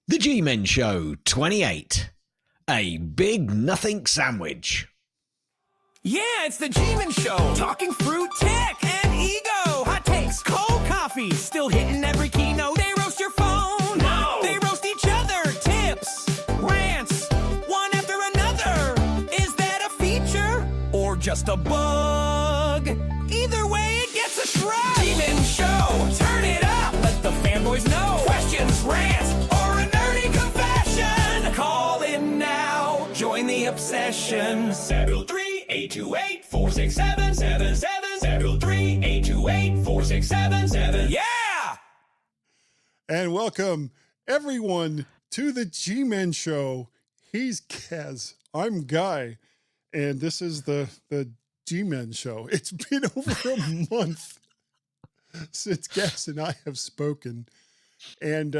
The GMen Show 28. A big nothing sandwich. Yeah, it's the GMen Show. Talking fruit, tech, and ego. Hot takes, cold coffee, still hitting every keynote. They roast your phone. No. They roast each other. Tips, rants, one after another. Is that a feature or just a bug? Either way, it gets a shrug. GMen Show. Turn it up. Let the fanboys know. Questions, rants, or a nerdy confession. Call in now. Join the obsession. 703-828-46777. 703-828-46777. Yeah! And welcome, everyone, to the GMen Show. He's Gaz. I'm Guy. And this is the GMen Show. It's been over a month since Gaz and I have spoken. And,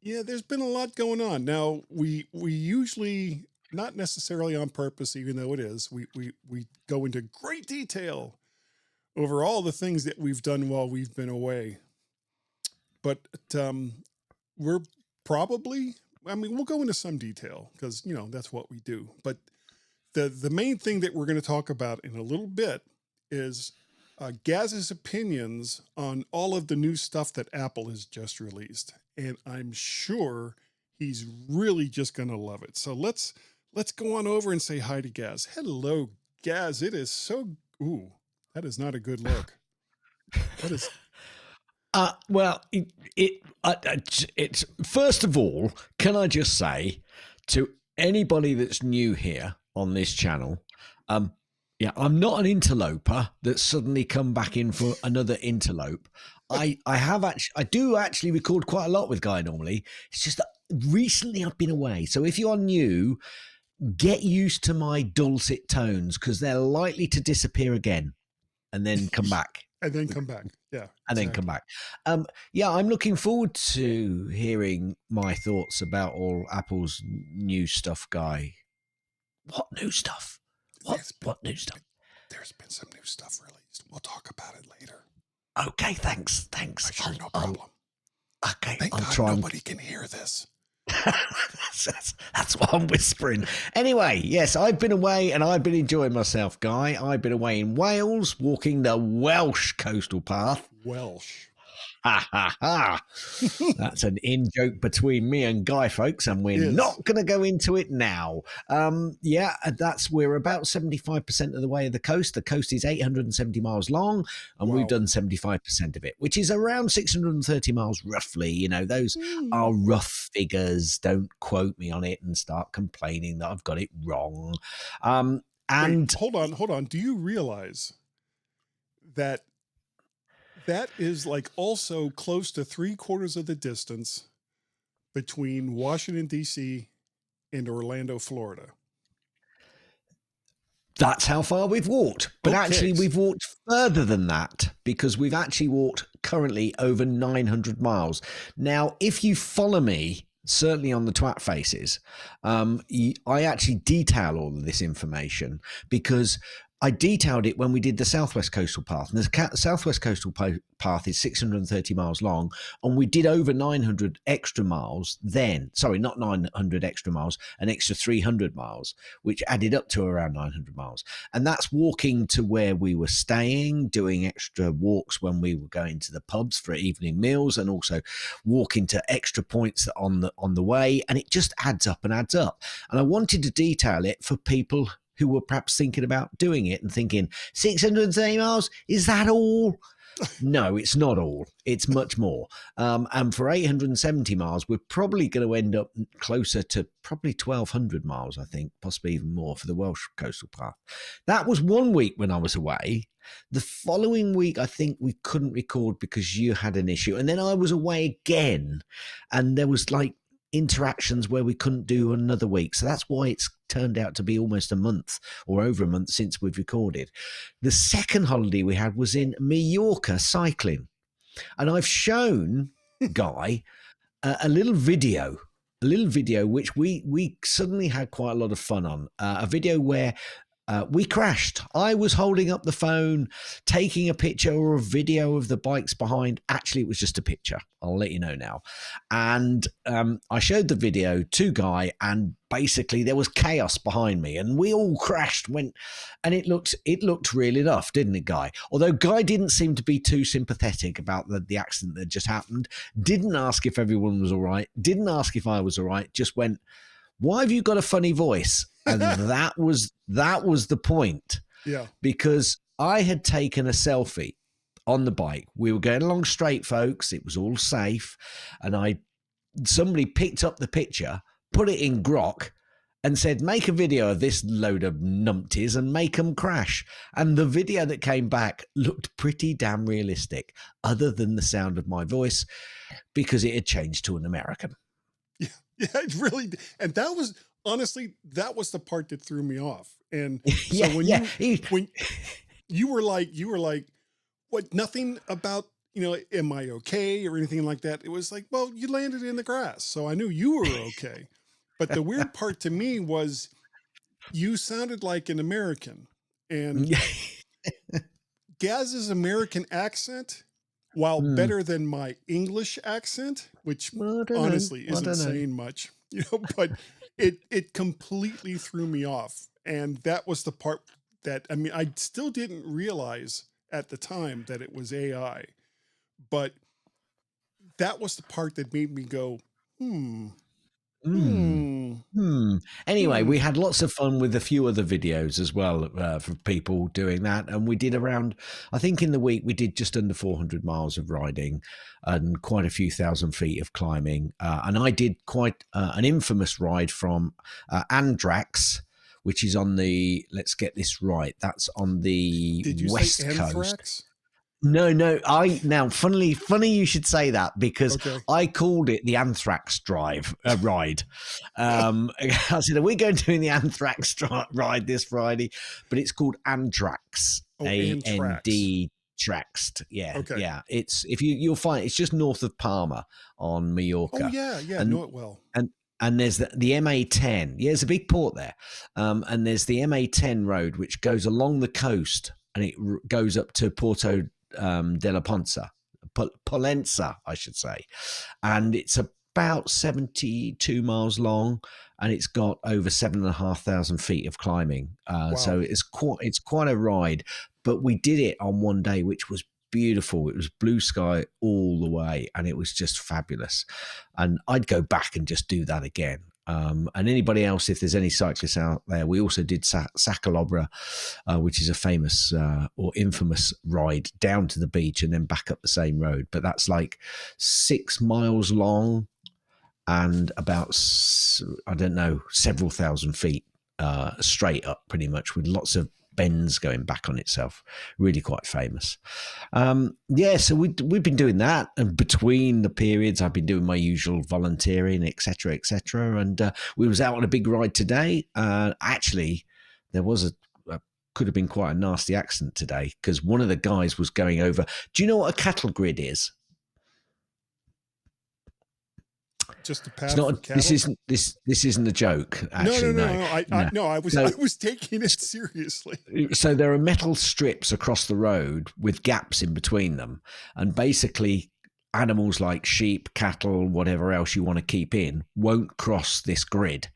yeah, there's been a lot going on. Now, we usually, not necessarily on purpose, even though it is, we go into great detail over all the things that we've done while we've been away. But we're probably, we'll go into some detail because, you know, that's what we do. But the main thing that we're going to talk about in a little bit is Gaz's opinions on all of the new stuff that Apple has just released. And I'm sure he's really just going to love it. So let's go on over and say hi to Gaz. Hello, Gaz. It is so, ooh, that is not a good look. That is. Well, it's first of all, can I just say to anybody that's new here on this channel, yeah, I'm not an interloper that's suddenly come back in for another interlope. I do actually record quite a lot with Guy normally. It's just that recently I've been away. So if you are new, get used to my dulcet tones because they're likely to disappear again and then come back. And then come back. Yeah. And then come back. Yeah, I'm looking forward to hearing my thoughts about all Apple's new stuff, Guy. What new stuff? What new stuff? There's been some new stuff released. We'll talk about it later. Okay, thanks. Sure, no problem. Okay, Thank I'll God try. Nobody can hear this. That's what I'm whispering. Anyway, yes, I've been away and I've been enjoying myself, Guy. I've been away in Wales, walking the Welsh coastal path. Welsh. Ha ha ha. That's an in-joke between me and Guy, folks, and we're not going to go into it now. Yeah, we're about 75% of the way of the coast. The coast is 870 miles long, and we've done 75% of it, which is around 630 miles roughly. You know, those are rough figures. Don't quote me on it and start complaining that I've got it wrong. And wait, hold on. Do you realize that is like also close to 3/4 of the distance between Washington, D.C. and Orlando, Florida? That's how far we've walked. But actually, we've walked further than that because we've actually walked currently over 900 miles. Now, if you follow me, certainly on the Twat Faces, I actually detail all of this information because I detailed it when we did the Southwest Coastal Path. And the Southwest Coastal Path is 630 miles long, and we did over 900 extra miles then. Sorry, not 900 extra miles, an extra 300 miles, which added up to around 900 miles. And that's walking to where we were staying, doing extra walks when we were going to the pubs for evening meals, and also walking to extra points on the way. And it just adds up and adds up. And I wanted to detail it for people who were perhaps thinking about doing it and thinking, 630 miles, is that all? No, it's not all. It's much more. And for 870 miles, we're probably going to end up closer to probably 1,200 miles, I think, possibly even more for the Welsh Coastal Path. That was 1 week when I was away. The following week, I think we couldn't record because you had an issue. And then I was away again, and there was like interactions where we couldn't do another week. So that's why it's turned out to be almost a month or over a month since we've recorded. The second holiday we had was in Mallorca cycling. And I've shown Guy a little video which we suddenly had quite a lot of fun on. A video where we crashed. I was holding up the phone, taking a picture or a video of the bikes behind. Actually, it was just a picture. I'll let you know now. And I showed the video to Guy, and basically there was chaos behind me, and we all crashed. And it looked real enough, didn't it, Guy? Although Guy didn't seem to be too sympathetic about the accident that just happened. Didn't ask if everyone was all right. Didn't ask if I was all right. Just went, "Why have you got a funny voice?" And that was the point. Yeah. Because I had taken a selfie on the bike. We were going along straight, folks. It was all safe. And somebody picked up the picture, put it in Grok, and said, "Make a video of this load of numpties and make them crash." And the video that came back looked pretty damn realistic, other than the sound of my voice, because it had changed to an American. Yeah, it really, and that was, honestly, that was the part that threw me off. And so when you were like, what, nothing about, am I okay or anything like that? It was like, well, you landed in the grass, so I knew you were okay. But the weird part to me was you sounded like an American, and Gaz's American accent, while better than my English accent, which honestly isn't saying much, but it completely threw me off. And that was the part that, I mean, I still didn't realize at the time that it was AI, but that was the part that made me go, Anyway, we had lots of fun with a few other videos as well for people doing that. And we did around, I think in the week, we did just under 400 miles of riding and quite a few thousand feet of climbing. And I did quite an infamous ride from Andrax, which is on the, let's get this right, that's on the west coast. No. Funny you should say that, because I called it the Anthrax ride. I said, "We're going doing the Anthrax ride this Friday," but it's called Andrax. A-N-D Traxed. Yeah. Okay. Yeah. It's, if you'll find it's just north of Palma on Mallorca. Oh yeah. I know it well. And there's the MA10. Yeah, there's a big port there. And there's the MA10 road, which goes along the coast, and it goes up to Porto de la Pollença, I should say. And it's about 72 miles long, and it's got over 7,500 feet of climbing. Wow. So it's quite a ride, but we did it on one day, which was beautiful. It was blue sky all the way, and it was just fabulous. And I'd go back and just do that again. And anybody else, if there's any cyclists out there, we also did Sacalobra, which is a famous or infamous ride down to the beach and then back up the same road. But that's like 6 miles long and about, I don't know, several thousand feet straight up, pretty much, with lots of bends going back on itself. Really quite famous. So we've been doing that, and between the periods I've been doing my usual volunteering, etc. And we was out on a big ride today. Actually there was could have been quite a nasty accident today, because one of the guys was going over. Do you know what a cattle grid is? Just a path for cattle? This isn't a joke. Actually, no. I was taking it seriously. So there are metal strips across the road with gaps in between them, and basically animals like sheep, cattle, whatever else you want to keep in won't cross this grid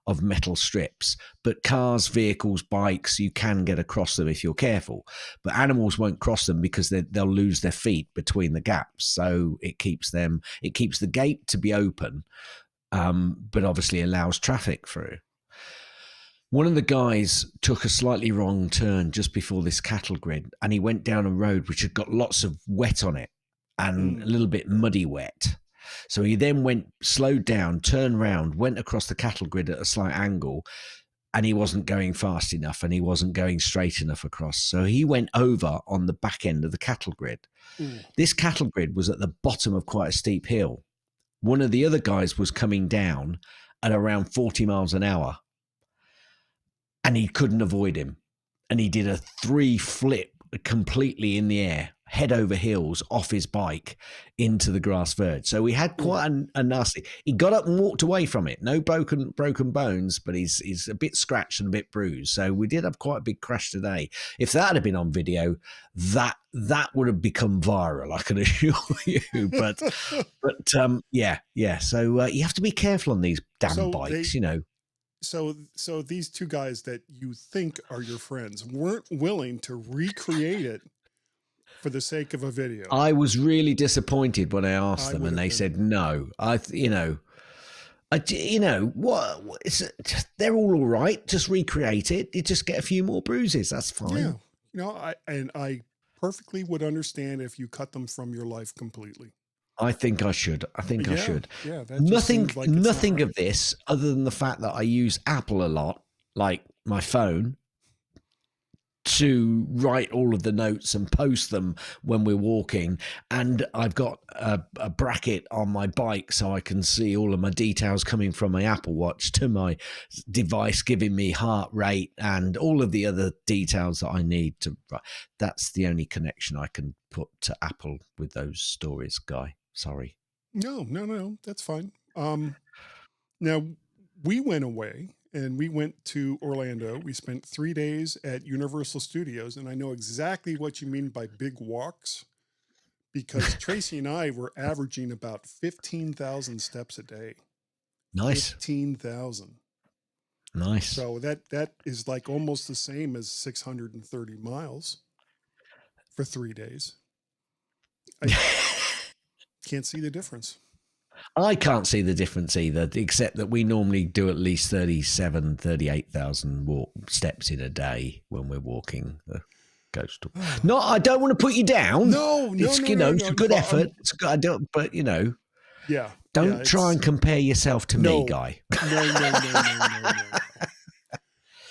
of metal strips. But cars, vehicles, bikes, you can get across them if you're careful. But animals won't cross them because they'll lose their feet between the gaps. So it keeps the gate to be open, but obviously allows traffic through. One of the guys took a slightly wrong turn just before this cattle grid, and he went down a road which had got lots of wet on it and a little bit muddy wet. So he then slowed down, turned round, went across the cattle grid at a slight angle, and he wasn't going fast enough, and he wasn't going straight enough across. So he went over on the back end of the cattle grid. This cattle grid was at the bottom of quite a steep hill. One of the other guys was coming down at around 40 miles an hour, and he couldn't avoid him. And he did a 3 flip completely in the air head over heels off his bike into the grass verge. So we had quite a nasty. He got up and walked away from it. No broken bones, but he's a bit scratched and a bit bruised. So we did have quite a big crash today. If that had been on video, that would have become viral, I can assure you. But yeah. So you have to be careful on these damn bikes, you know. So these two guys that you think are your friends weren't willing to recreate it for the sake of a video. I was really disappointed when I asked them, and they said no. They're all right. Just recreate it. You just get a few more bruises. That's fine. Yeah, I perfectly would understand if you cut them from your life completely. I think I should. I should. Yeah. Nothing of this, other than the fact that I use Apple a lot, like my phone, to write all of the notes and post them when we're walking. And I've got a bracket on my bike so I can see all of my details coming from my Apple Watch to my device, giving me heart rate and all of the other details that I need to. That's the only connection I can put to Apple with those stories, Guy. Sorry. No, that's fine. Now we went away and we went to Orlando. We spent 3 days at Universal Studios, and I know exactly what you mean by big walks, because Tracy and I were averaging about 15,000 steps a day. Nice. 15,000. Nice. So that is like almost the same as 630 miles for 3 days. I can't see the difference. I can't see the difference either, except that we normally do at least 38,000 steps in a day when we're walking the coast. No, I don't want to put you down. It's a good effort. It's good. I don't, but yeah. Don't try and compare yourself to me, Guy.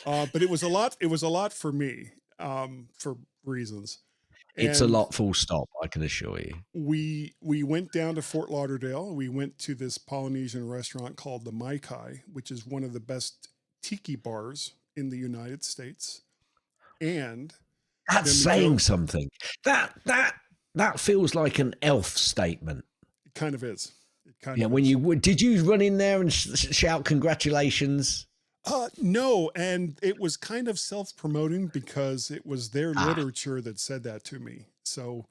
No. But it was a lot. It was a lot for me, for reasons. It's a lot, full stop, I can assure you. We went down to Fort Lauderdale. We went to this Polynesian restaurant called the Mai Kai, which is one of the best tiki bars in the United States. And that's saying something. That feels like an elf statement. It kind of is. Did you run in there and shout congratulations? No, and it was kind of self-promoting because it was their literature that said that to me. So,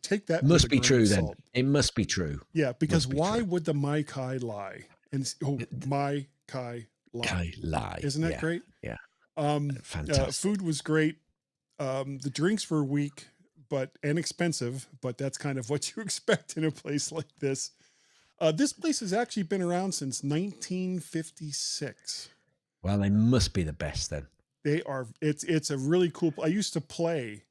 take that. Must be true then. It must be true. Yeah, because why would the Mai Kai lie? And Mai Kai lie. Isn't that great? Yeah. Fantastic. Food was great. The drinks were weak and expensive, but that's kind of what you expect in a place like this. This place has actually been around since 1956. Well, they must be the best then. They are. It's a really cool. I used to play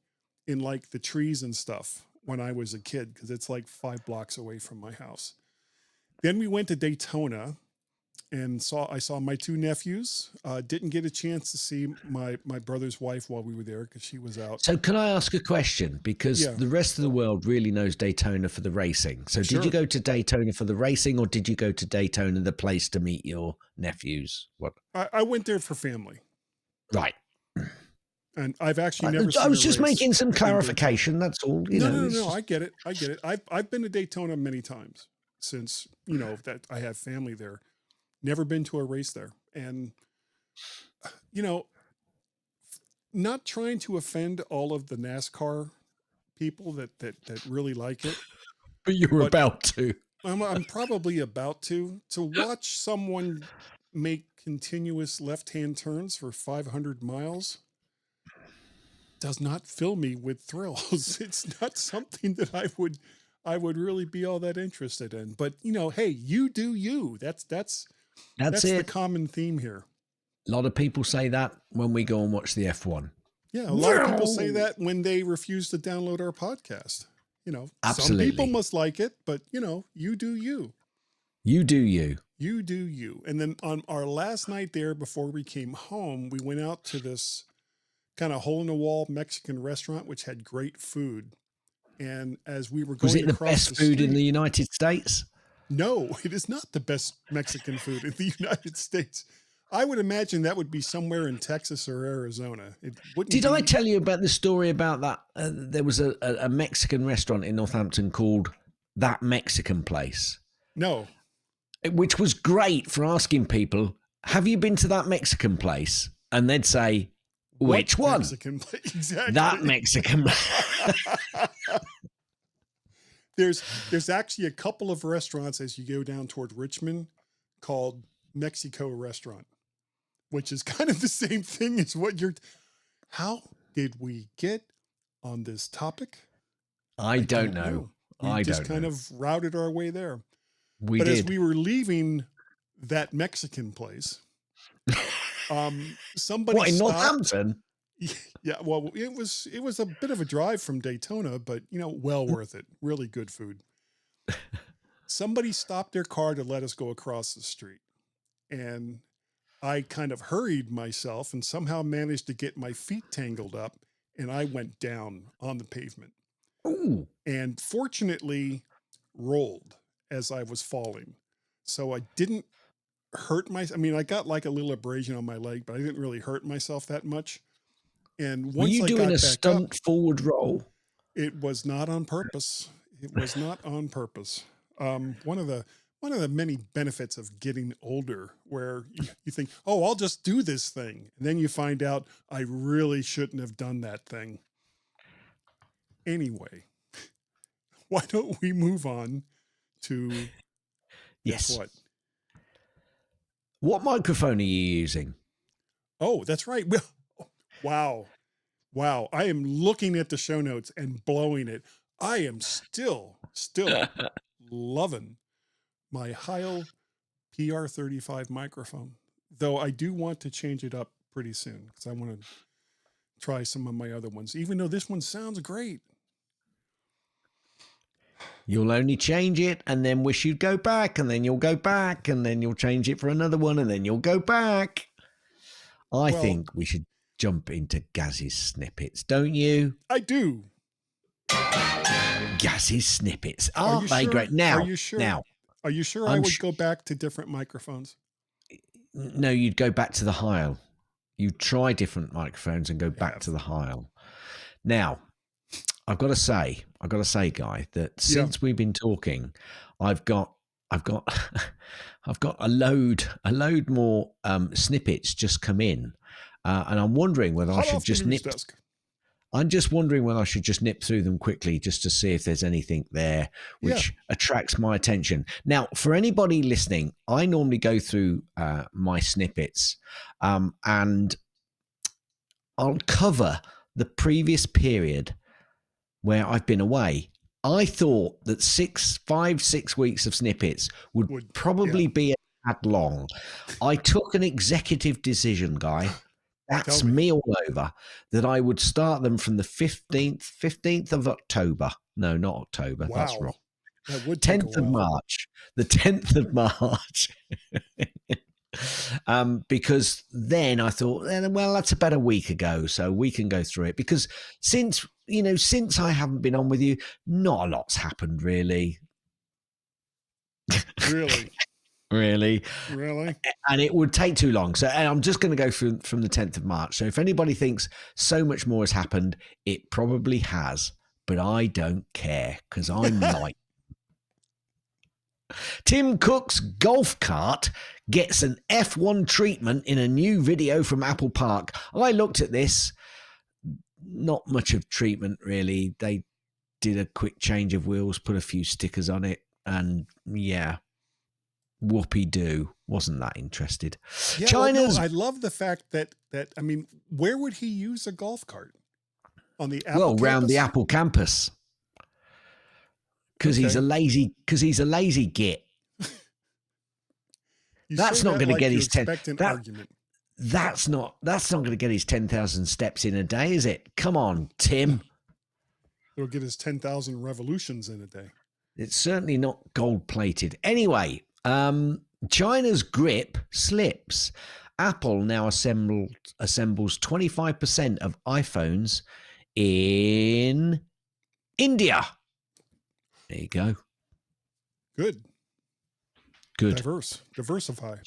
in like the trees and stuff when I was a kid, because it's like 5 blocks away from my house. Then we went to Daytona and I saw my 2 nephews. Didn't get a chance to see my brother's wife while we were there because she was out. So can I ask a question? Because the rest of the world really knows Daytona for the racing. So did you go to Daytona for the racing, or did you go to Daytona, the place to meet your nephews? What? I went there for family. Right. And I've actually never seen I was just making some clarification. That's all. No. I get it. I've been to Daytona many times since, that I have family there. Never been to a race there. And, not trying to offend all of the NASCAR people that really like it. But you were about to. I'm probably about to watch someone make continuous left-hand turns for 500 miles. Does not fill me with thrills. It's not something that I would really be all that interested in. But hey, you do you. That's it. The common theme here. A lot of people say that when we go and watch the F1. Yeah, a lot of people say that when they refuse to download our podcast. Absolutely. Some people must like it, but you do you. You do you. You do you. And then on our last night there, before we came home, we went out to this kind of hole-in-the-wall Mexican restaurant, which had great food. And as we were going, was it the best food in the United States? No, it is not the best Mexican food in the United States. I would imagine that would be somewhere in Texas or Arizona. It wouldn't. Did I tell you about the story about that? There was a Mexican restaurant in Northampton called That Mexican Place, No. which was great for asking people, have you been to that Mexican place? And they'd say, which What one? Mexican place? Exactly. That Mexican. There's actually a couple of restaurants as you go down toward Richmond called Mexico Restaurant, which is kind of the same thing as what you're. How did we get on this topic? I don't know. We just kind of routed our way there. We but did. as we were leaving that Mexican place, somebody What, in stopped. Northampton? Yeah, well, it was a bit of a drive from Daytona, but well worth it. Really good food. Somebody stopped their car to let us go across the street, and I kind of hurried myself and somehow managed to get my feet tangled up, and I went down on the pavement. Ooh. And fortunately rolled as I was falling. So I didn't hurt myself. I mean, I got like a little abrasion on my leg, but I didn't really hurt myself that much. And once Were you I doing got a back stunt up, forward roll? it was not on purpose. It was not on purpose. One of the many benefits of getting older, where you think, oh, I'll just do this thing. And then you find out I really shouldn't have done that thing. Anyway, why don't we move on to Yes. guess what? What microphone are you using? Oh, that's right. Wow. I am looking at the show notes and blowing it. I am still loving my Heil PR35 microphone, though I do want to change it up pretty soon because I want to try some of my other ones, even though this one sounds great. You'll only change it and then wish you'd go back, and then you'll go back, and then you'll change it for another one, and then you'll go back. I think we should jump into Gaz's snippets, don't you? I do. Gaz's snippets. Aren't they sure? great? Now, are you sure? Now, are you sure I would go back to different microphones? No, you'd go back to the Heil. You'd try different microphones and go back to the Heil. Now, I've got to say, Guy, that since we've been talking, I've got a load more snippets just come in, and I'm wondering whether I should just nip. I'm just wondering whether I should just nip through them quickly just to see if there's anything there which attracts my attention. Now, for anybody listening, I normally go through my snippets, and I'll cover the previous period where I've been away. I thought that 6 weeks of snippets would probably be a tad long. I took an executive decision, Guy. That's me all over, that I would start them from the 15th of October. No, not October. Wow. That's wrong. That would 10th of March. The 10th of March. Because then I thought, well, that's about a week ago, so we can go through it. Because since I haven't been on with you, not a lot's happened, really. Really? And it would take too long. So I'm just going to go through from the 10th of March. So if anybody thinks so much more has happened, it probably has. But I don't care because I'm like. Tim Cook's golf cart gets an F1 treatment in a new video from Apple Park. I looked at this. Not much of treatment, really. They did a quick change of wheels, put a few stickers on it, and whoopee-doo. Wasn't that interested. Yeah, China's. I love the fact that I mean, where would he use a golf cart? On the Apple campus? Around the Apple campus. Because he's a lazy git. That's not going to get his 10. That's not going to get his 10,000 steps in a day, is it? Come on, Tim. It'll get his 10,000 revolutions in a day. It's certainly not gold plated. Anyway, China's grip slips. Apple now assembles 25% of iPhones in India. There you go. Good. Good. Diversify.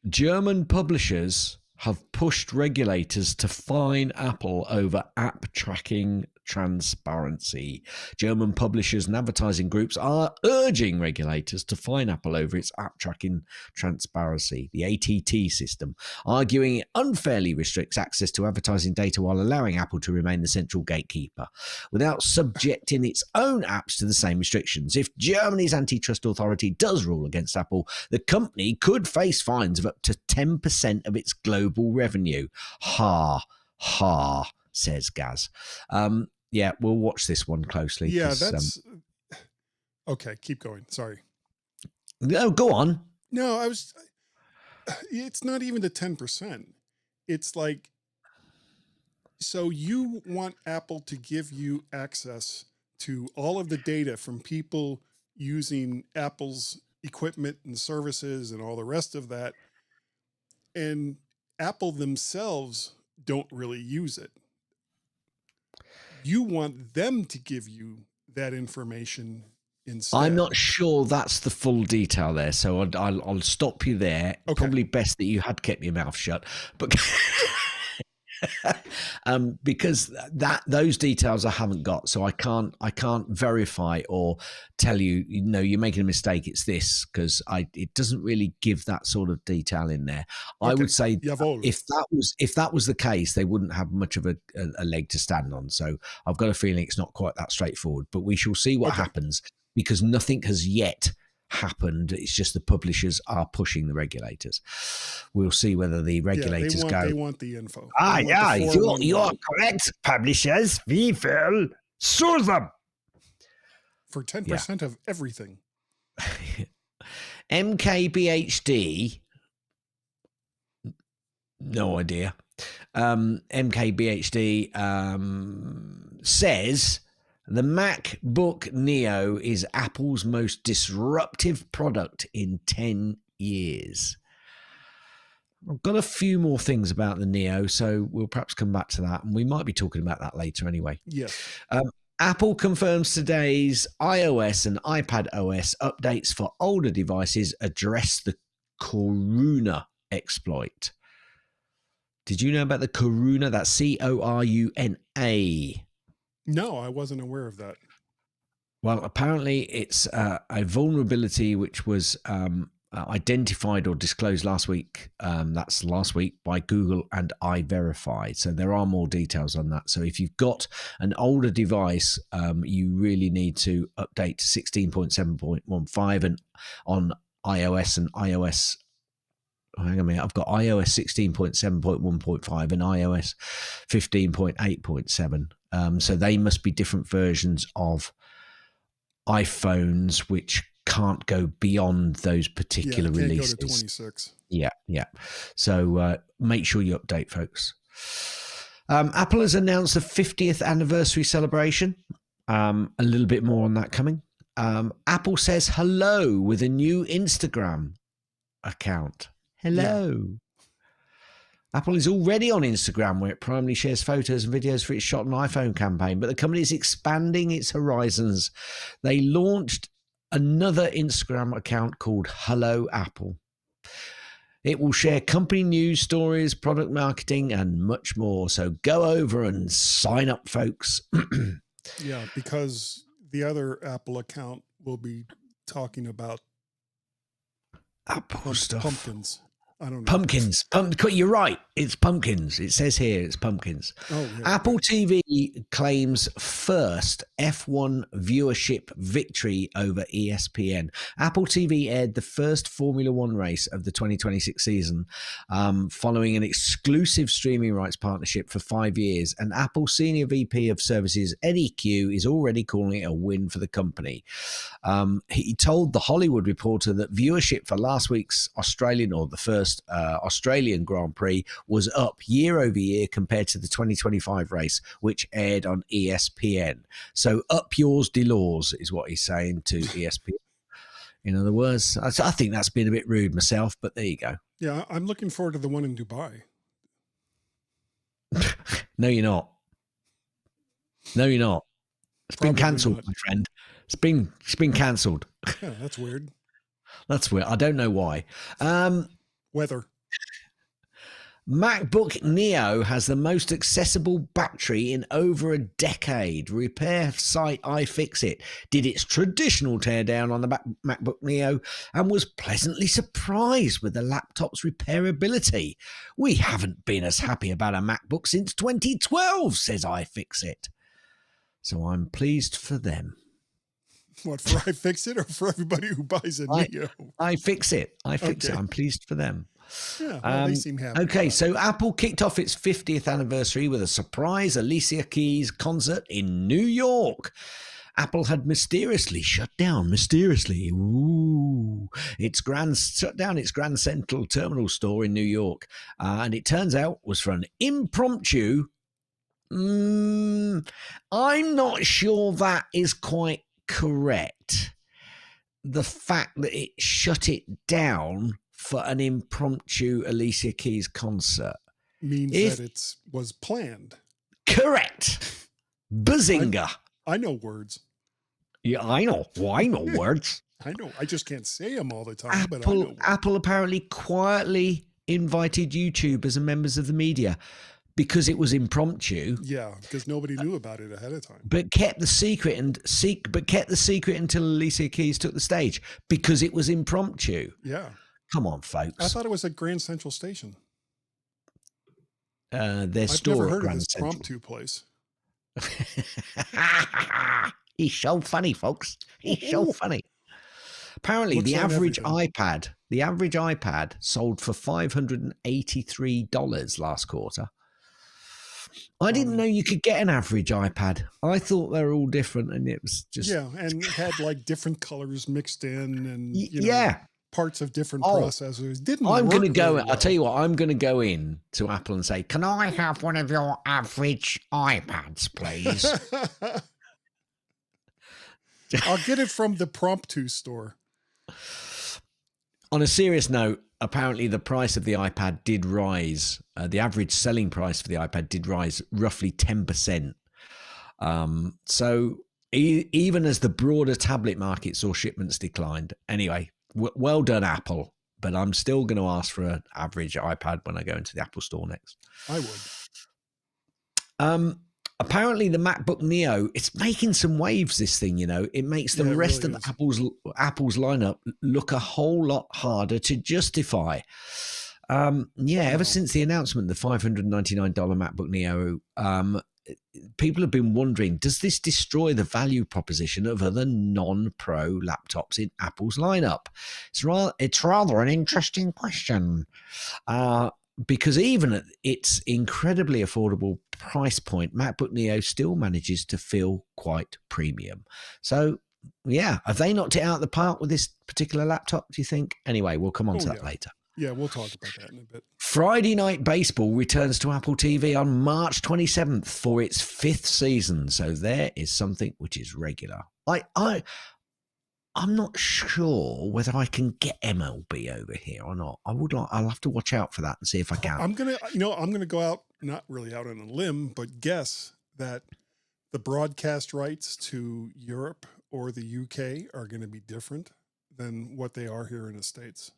German publishers have pushed regulators to fine Apple over app tracking transparency. German publishers and advertising groups are urging regulators to fine Apple over its app tracking transparency, the ATT system, arguing it unfairly restricts access to advertising data while allowing Apple to remain the central gatekeeper without subjecting its own apps to the same restrictions. If Germany's antitrust authority does rule against Apple, the company could face fines of up to 10% of its global revenue. Ha, ha, says Gaz. Yeah, we'll watch this one closely. Yeah, that's okay. Keep going. Sorry. No, go on. No, it's not even the 10%. It's like, so you want Apple to give you access to all of the data from people using Apple's equipment and services and all the rest of that. And Apple themselves don't really use it. You want them to give you that information instead. I'm not sure that's the full detail there, so I'll stop you there. Okay. Probably best that you had kept your mouth shut, but because those details I haven't got, so I can't verify or tell you, you're making a mistake. It's this, because it doesn't really give that sort of detail in there. Okay. I would say if that was the case, they wouldn't have much of a leg to stand on. So I've got a feeling it's not quite that straightforward, but we shall see what happens, because nothing has yet happened. It's just the publishers are pushing the regulators. We'll see whether the regulators they want the info. You're correct, publishers. We will sue them for 10% of everything. MKBHD, no idea. MKBHD says the MacBook Neo is Apple's most disruptive product in 10 years. I've got a few more things about the Neo, so we'll perhaps come back to that. And we might be talking about that later anyway. Yes. Apple confirms today's iOS and iPad OS updates for older devices address the Coruna exploit. Did you know about the Coruna? That's Coruna. No, I wasn't aware of that. Well, apparently it's a vulnerability which was identified or disclosed last week. That's last week by Google and iVerify. So there are more details on that. So if you've got an older device, you really need to update to 16.7.15 and on iOS and iOS. Hang on a minute. I've got iOS 16.7.1.5 and iOS 15.8.7. So they must be different versions of iPhones which can't go beyond those particular releases. Go to 26. Yeah. So make sure you update, folks. Apple has announced the 50th anniversary celebration. A little bit more on that coming. Apple says hello with a new Instagram account. Hello. Yeah. Apple is already on Instagram, where it primarily shares photos and videos for its Shot an iPhone campaign, but the company is expanding its horizons. They launched another Instagram account called Hello Apple. It will share company news, stories, product marketing, and much more. So go over and sign up, folks. Yeah, because the other Apple account will be talking about Apple stuff. Pumpkins. I don't know. Pumpkins. You're right. It's pumpkins. It says here it's pumpkins. Oh, yeah. Apple TV claims first F1 viewership victory over ESPN. Apple TV aired the first Formula One race of the 2026 season following an exclusive streaming rights partnership for 5 years. And Apple Senior VP of Services, Eddie Q, is already calling it a win for the company. He told The Hollywood Reporter that viewership for last week's Australian Grand Prix was up year over year compared to the 2025 race, which aired on ESPN. So up yours, Delors, is what he's saying to ESPN. In other words, I think that's been a bit rude myself, but there you go. Yeah, I'm looking forward to the one in Dubai. No, you're not. It's been cancelled, my friend. It's been cancelled. Yeah, that's weird. That's weird. I don't know why. Weather. MacBook Neo has the most accessible battery in over a decade. Repair site iFixit did its traditional teardown on the MacBook Neo and was pleasantly surprised with the laptop's repairability. We haven't been as happy about a MacBook since 2012, says iFixit. So I'm pleased for them. What, for iFixit or for everybody who buys a Neo? iFixit. Okay. I'm pleased for them. Yeah, well, they seem happy. Okay, so Apple kicked off its 50th anniversary with a surprise Alicia Keys concert in New York. Apple had shut down its Grand Central Terminal store in New York, and it turns out was for an impromptu. I'm not sure that is quite correct. The fact that it shut it down for an impromptu Alicia Keys concert means that it was planned. Correct. Bazinga. I know words. Yeah, I know. Well, I know words. I know. I just can't say them all the time. But I know words. Apple apparently quietly invited YouTubers and members of the media because it was impromptu. Yeah, because nobody knew about it ahead of time. But kept the secret until Alicia Keys took the stage because it was impromptu. Yeah. Come on, folks. I thought it was at Grand Central Station. Their store I've never heard at Grand of this Central. impromptu place. He's so funny, folks. He's so funny. Apparently, the average iPad sold for $583 last quarter. I didn't know you could get an average iPad. I thought they were all different, and it was just and it had like different colors mixed in, and parts of different processors. I'm going to go. I'll tell you what. I'm going to go in to Apple and say, "Can I have one of your average iPads, please?" I'll get it from the Promptu store. On a serious note, apparently the price of the iPad did rise. The average selling price for the iPad did rise roughly 10%. So even as the broader tablet market saw shipments declined. Anyway, well done, Apple. But I'm still going to ask for an average iPad when I go into the Apple store next. I would. Apparently the MacBook Neo, it's making some waves, this thing, It makes the rest of Apple's lineup look a whole lot harder to justify. Ever since the announcement, the $599 MacBook Neo, people have been wondering, does this destroy the value proposition of other non-pro laptops in Apple's lineup? It's rather an interesting question. Because even at its incredibly affordable price point, MacBook Neo still manages to feel quite premium. So, have they knocked it out of the park with this particular laptop, do you think? Anyway, we'll come on to that later. Yeah, we'll talk about that in a bit. Friday Night Baseball returns to Apple TV on March 27th for its 5th season. So there is something which is regular. I'm not sure whether I can get MLB over here or not. I'll have to watch out for that and see if I can. I'm gonna go out, not really out on a limb, but guess that the broadcast rights to Europe or the UK are going to be different than what they are here in the States.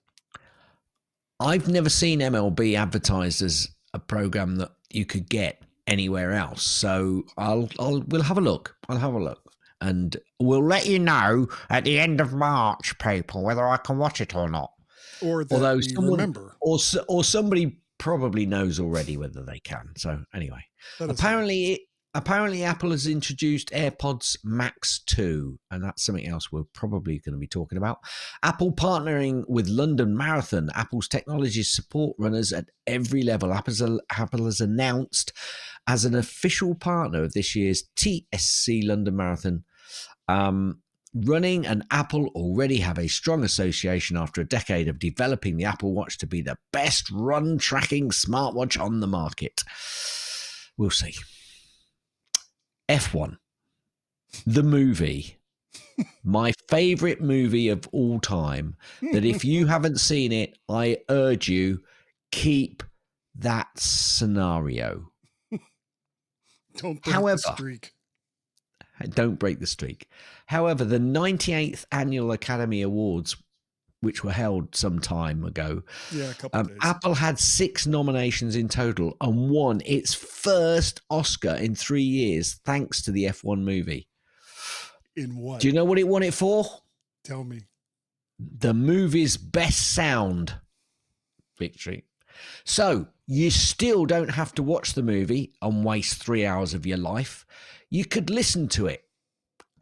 I've never seen MLB advertised as a program that you could get anywhere else. So we'll have a look. I'll have a look. And we'll let you know at the end of March, people, whether I can watch it or not. Or that remember. Or somebody probably knows already whether they can. So anyway, apparently Apple has introduced AirPods Max 2, and that's something else we're probably going to be talking about. Apple partnering with London Marathon. Apple's technologies support runners at every level. Apple has announced as an official partner of this year's TSC London Marathon. Running and Apple already have a strong association after a decade of developing the Apple Watch to be the best run tracking smartwatch on the market. We'll see. F1, the movie, my favorite movie of all time, that if you haven't seen it, I urge you, keep that scenario. Don't break the streak. Don't break the streak. However, the 98th Annual Academy Awards which were held some time ago. Yeah, a couple days. Apple had 6 nominations in total and won its first Oscar in 3 years, thanks to the F1 movie. In what? Do you know what it won it for? Tell me. The movie's best sound victory. So you still don't have to watch the movie and waste 3 hours of your life. You could listen to it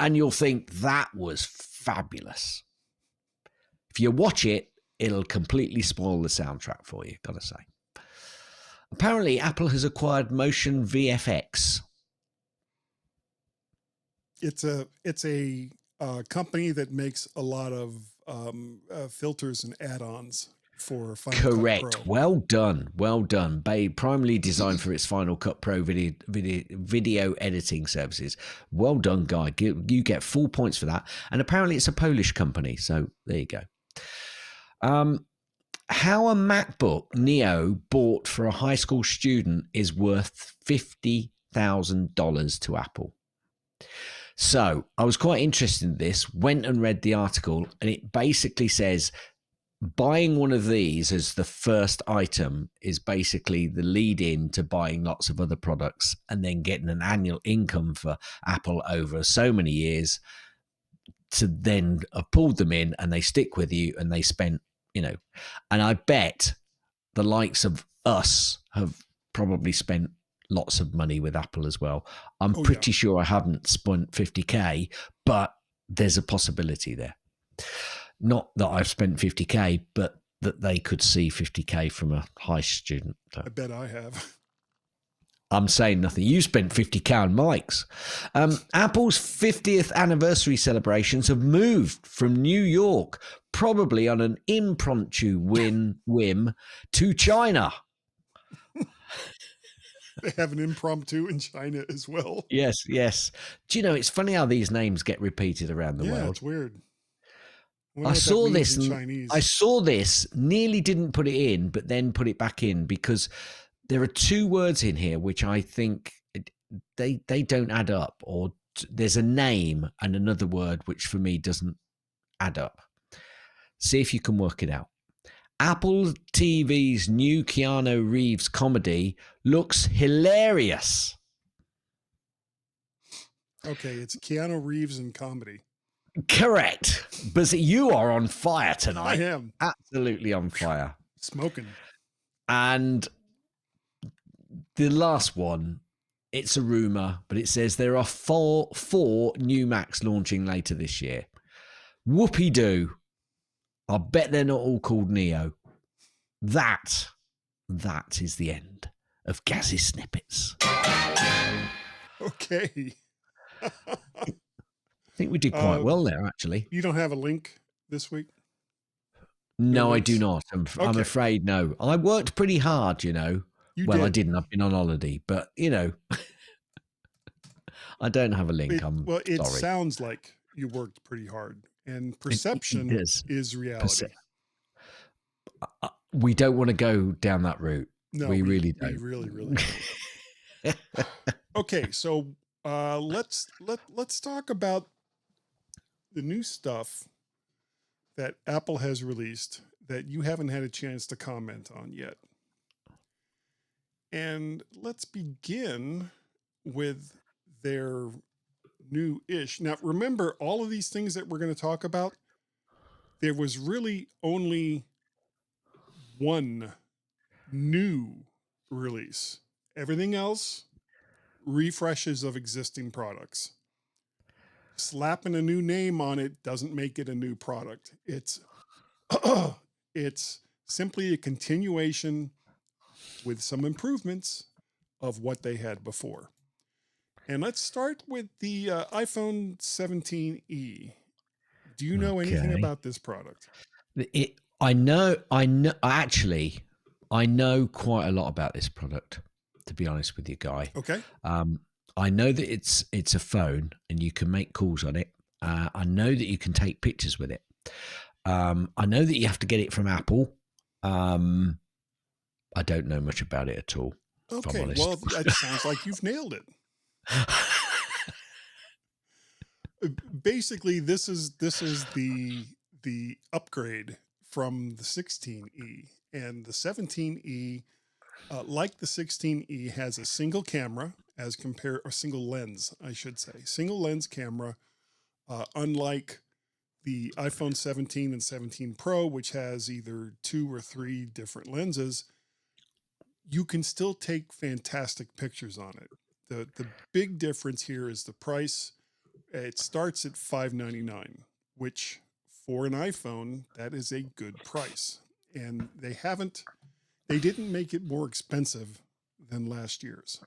and you'll think that was fabulous. If you watch it, it'll completely spoil the soundtrack for you, gotta say. Apparently, Apple has acquired Motion VFX. It's a company that makes a lot of filters and add-ons for Final Correct. Cut Pro. Well done. Well done. Primarily designed for its Final Cut Pro video editing services. Well done, Guy. You get full points for that. And apparently it's a Polish company. So there you go. How a MacBook Neo bought for a high school student is worth $50,000 to Apple. So I was quite interested in this, went and read the article, and it basically says buying one of these as the first item is basically the lead in to buying lots of other products and then getting an annual income for Apple over so many years to then have pulled them in and they stick with you and they spent, and I bet the likes of us have probably spent lots of money with Apple as well. I'm pretty sure I haven't spent 50K, but there's a possibility there. Not that I've spent 50K, but that they could see 50K from a high student. So I bet I have. I'm saying nothing. You spent 50K on mics. Apple's 50th anniversary celebrations have moved from New York, probably on an impromptu whim, to China. They have an impromptu in China as well. Yes. Do you know, it's funny how these names get repeated around the world. Yeah, it's weird. I saw this, nearly didn't put it in, but then put it back in because there are 2 words in here which I think they don't add up, or there's a name and another word which for me doesn't add up. See if you can work it out. Apple TV's new Keanu Reeves comedy looks hilarious. Okay, it's Keanu Reeves in comedy. Correct. But you are on fire tonight. I am. Absolutely on fire. Smoking. And the last one, it's a rumor, but it says there are four new Macs launching later this year. Whoopie-doo. I bet they're not all called Neo. That is the end of Gaz's Snippets. Okay. I think we did quite well there, actually. You don't have a link this week? No, I do not. I'm afraid no. I worked pretty hard, I didn't. I've been on holiday, but, I don't have a link. It sounds like you worked pretty hard. And perception is reality. We don't want to go down that route. No, we really don't. We really, really don't. Okay, so let's talk about the new stuff that Apple has released that you haven't had a chance to comment on yet. And let's begin with their new-ish. Now, remember, all of these things that we're going to talk about, there was really only one new release. Everything else, refreshes of existing products. Slapping a new name on it doesn't make it a new product. It's simply a continuation with some improvements of what they had before. And let's start with the iPhone 17e. Do you know anything about this product? I know quite a lot about this product, to be honest with you, Guy. Okay. I know that it's a phone and you can make calls on it. I know that you can take pictures with it. I know that you have to get it from Apple. I don't know much about it at all. Okay, well, that sounds like you've nailed it. Basically, this is the upgrade from the 16E, and the 17E, like the 16E, has a single camera or single lens, I should say, single lens camera, unlike the iPhone 17 and 17 Pro, which has either 2 or 3 different lenses. You can still take fantastic pictures on it. The big difference here is the price. It starts at $599, which for an iPhone, that is a good price. And they didn't make it more expensive than last year's.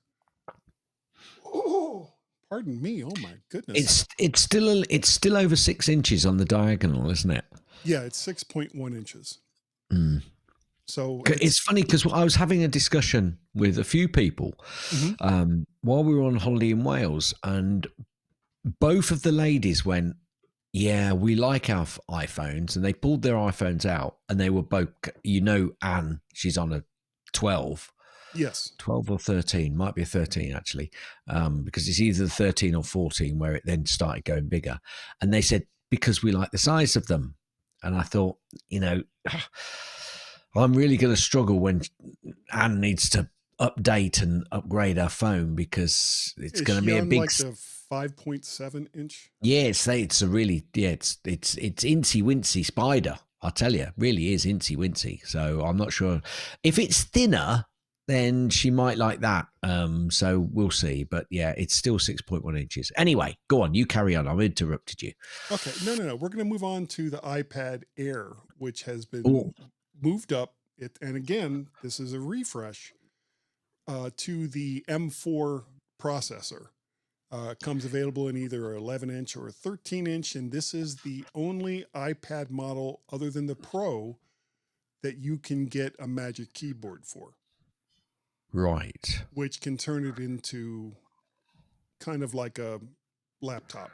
Oh, pardon me. Oh my goodness. It's still over 6 inches on the diagonal, isn't it? Yeah, it's 6.1 inches. Mm. So it's funny because I was having a discussion with a few people while we were on holiday in Wales, and both of the ladies went, "Yeah, we like our iPhones," and they pulled their iPhones out, and they were both, Anne, she's on a 12. Yes. 12 or 13, might be a 13 actually, because it's either 13 or 14 where it then started going bigger. And they said, because we like the size of them. And I thought, I'm really going to struggle when Anne needs to update and upgrade her phone, because it's going to be a big, like the 5.7 inch. Yeah, it's a really, it's incy wincy spider. I'll tell you, really is incy wincy. So I'm not sure if it's thinner, then she might like that. So we'll see. But yeah, it's still 6.1 inches. Anyway, go on. You carry on. I've interrupted you. Okay. No. We're going to move on to the iPad Air, which has been moved up. And again, this is a refresh to the M4 processor. Comes available in either an 11-inch or a 13-inch. And this is the only iPad model other than the Pro that you can get a Magic Keyboard for. Right. Which can turn it into kind of like a laptop.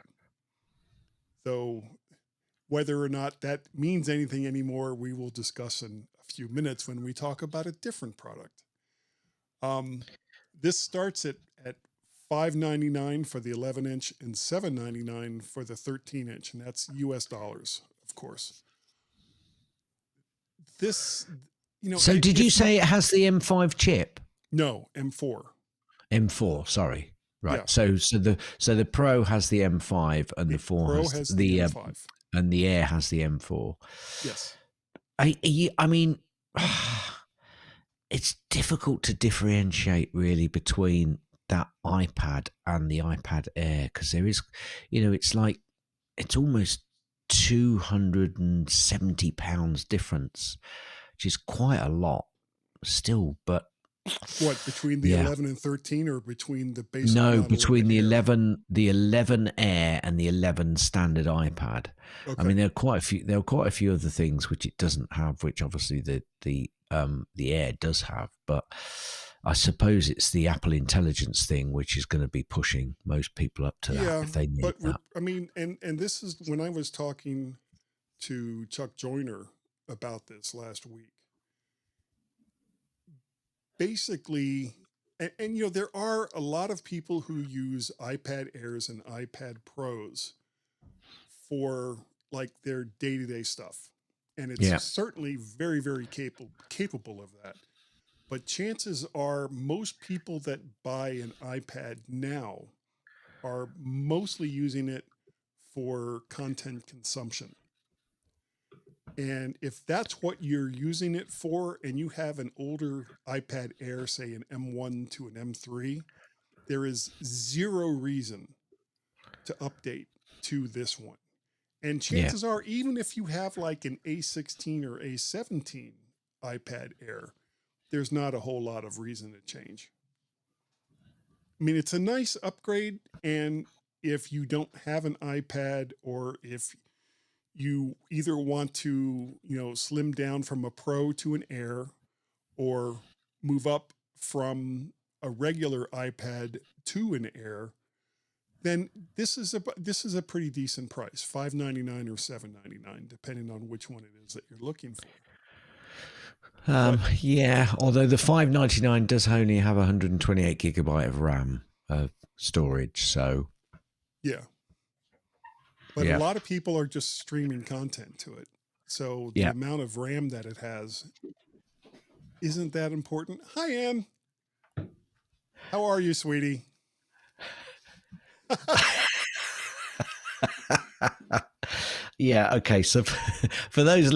Though whether or not that means anything anymore, we will discuss in a few minutes when we talk about a different product. This starts at $599 for the 11-inch and $799 for the 13-inch, and that's US dollars, of course. This, So did you say it has the M5 chip? No, M4. M4, sorry. Right. Yeah. So the Pro has the M5 and the 4 has the M5. And the Air has the M4. Yes. I mean, it's difficult to differentiate really between that iPad and the iPad Air, because there is, it's almost £270 difference, which is quite a lot still, but what, between the 11 and 13, or between the base? No, between the 11 Air and the 11 standard iPad. Okay. I mean, there are quite a few other things which it doesn't have, which obviously the Air does have, but I suppose it's the Apple Intelligence thing which is going to be pushing most people up to that if they need that. I mean, and this is when I was talking to Chuck Joyner about this last week. Basically, and there are a lot of people who use iPad Airs and iPad Pros for like their day-to-day stuff. And it's certainly very, very capable of that. But chances are most people that buy an iPad now are mostly using it for content consumption. And if that's what you're using it for, and you have an older iPad Air, say an M1 to an M3, there is zero reason to update to this one. And chances are, even if you have like an A16 or A17 iPad Air, there's not a whole lot of reason to change. I mean, it's a nice upgrade. And if you don't have an iPad, or if you either want to, slim down from a Pro to an Air, or move up from a regular iPad to an Air, then this is a pretty decent price, $599 or $799, depending on which one it is that you're looking for. Although the $599 does only have 128 gigabyte of RAM storage, so yeah. But a lot of people are just streaming content to it. So the amount of RAM that it has isn't that important. Hi, Ann. How are you, sweetie? Yeah. Okay. So for those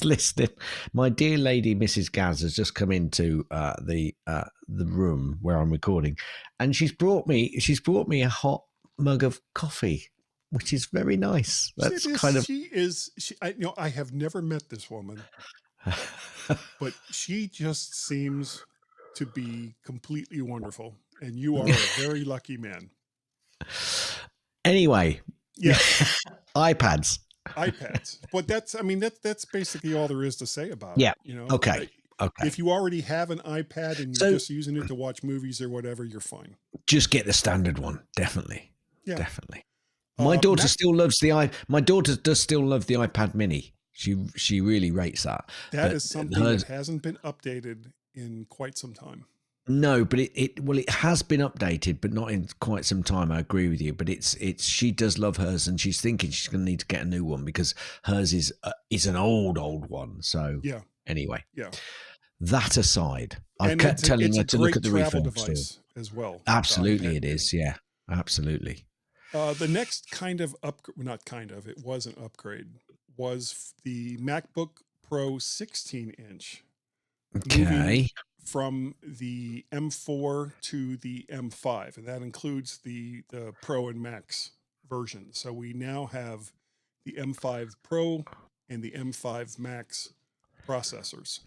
listening, my dear lady, Mrs. Gaz, has just come into the room where I'm recording, and she's brought me a hot mug of coffee, which is very nice. That's I have never met this woman, but she just seems to be completely wonderful, and you are a very lucky man. Anyway, yes, iPads. But that's basically all there is to say about it. Okay. If you already have an iPad and you're just using it to watch movies or whatever, you're fine. Just get the standard one, definitely. Yeah, definitely. My daughter still loves my daughter does still love the iPad Mini. She really rates that. That is something that hasn't been updated in quite some time. No, but it has been updated, but not in quite some time. I agree with you, but she does love hers, and she's thinking she's going to need to get a new one because hers is an old one. So anyway, that aside, I kept telling her to look at the refund device as well. Absolutely, it is. Yeah, absolutely. The next kind of it was an upgrade, was the MacBook Pro 16-inch. Okay. From the M4 to the M5, and that includes the Pro and Max version. So we now have the M5 Pro and the M5 Max processors.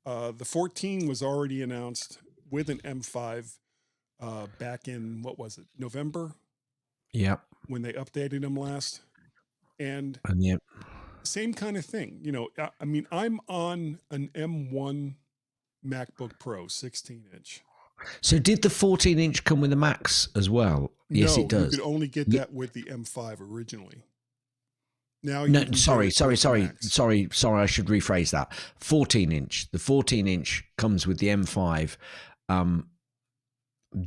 The 14 was already announced with an M5 back in, what was it, November? Yep. When they updated them last. And yep. Same kind of thing. I'm on an M1 MacBook Pro 16-inch. So did the 14-inch come with the Max as well? Yes, it does. You could only get that with the M5 originally. Now, sorry. I should rephrase that. 14-inch. The 14-inch comes with the M5.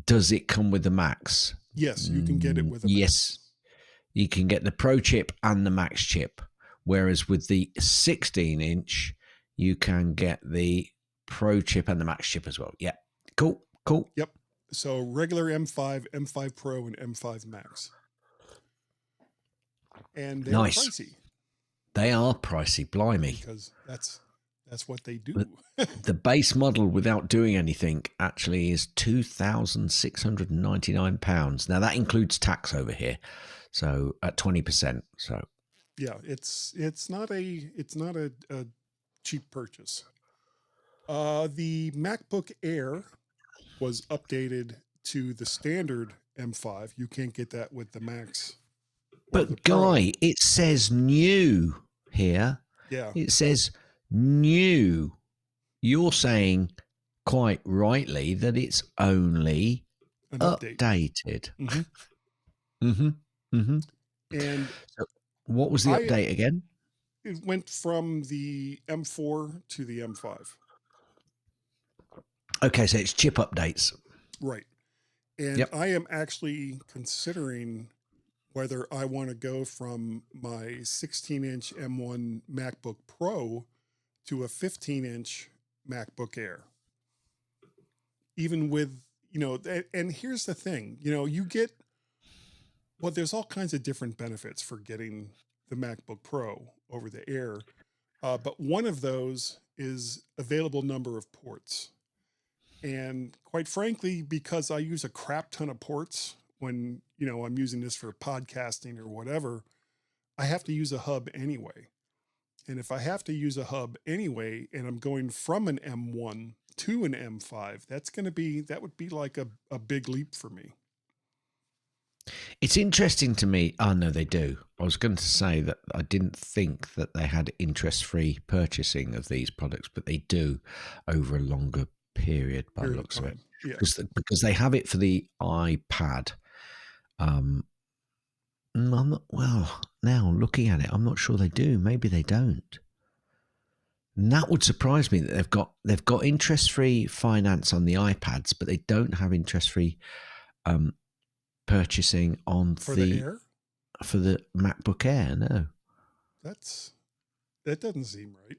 Does it come with the Max? Yes, you can get it with the Max. Yes, you can get the Pro chip and the Max chip. Whereas with the 16-inch, you can get the Pro chip and the Max chip as well. Yeah. Cool. Yep. So regular M5, M5 Pro, and M5 Max. And they're pricey. They are pricey, blimey. Because that's what they do. The base model without doing anything actually is £2,699. Now that includes tax over here. So at 20%. So yeah, it's not a cheap purchase. The MacBook Air was updated to the standard M5. You can't get that with the Max. But Guy, it says new here. Yeah. It says new. You're saying quite rightly that it's only an updated. And so what was the update again? It went from the M4 to the M5. Okay, so it's chip updates. Right. And I am actually considering whether I want to go from my 16-inch M1 MacBook Pro to a 15-inch MacBook Air. Even with, and here's the thing, you get, there's all kinds of different benefits for getting the MacBook Pro over the Air. But one of those is available number of ports. And quite frankly, because I use a crap ton of ports when, I'm using this for podcasting or whatever, I have to use a hub anyway. And if I have to use a hub anyway, and I'm going from an M1 to an M5, that would be like a big leap for me. It's interesting to me. Oh, no, they do. I was going to say that I didn't think that they had interest-free purchasing of these products, but they do over a longer period by the looks of it. Yeah. Because they have it for the iPad. Now looking at it, I'm not sure they do. Maybe they don't. And that would surprise me that they've got interest-free finance on the iPads, but they don't have interest-free purchasing on for the Air? For the MacBook Air. No, that's That doesn't seem right.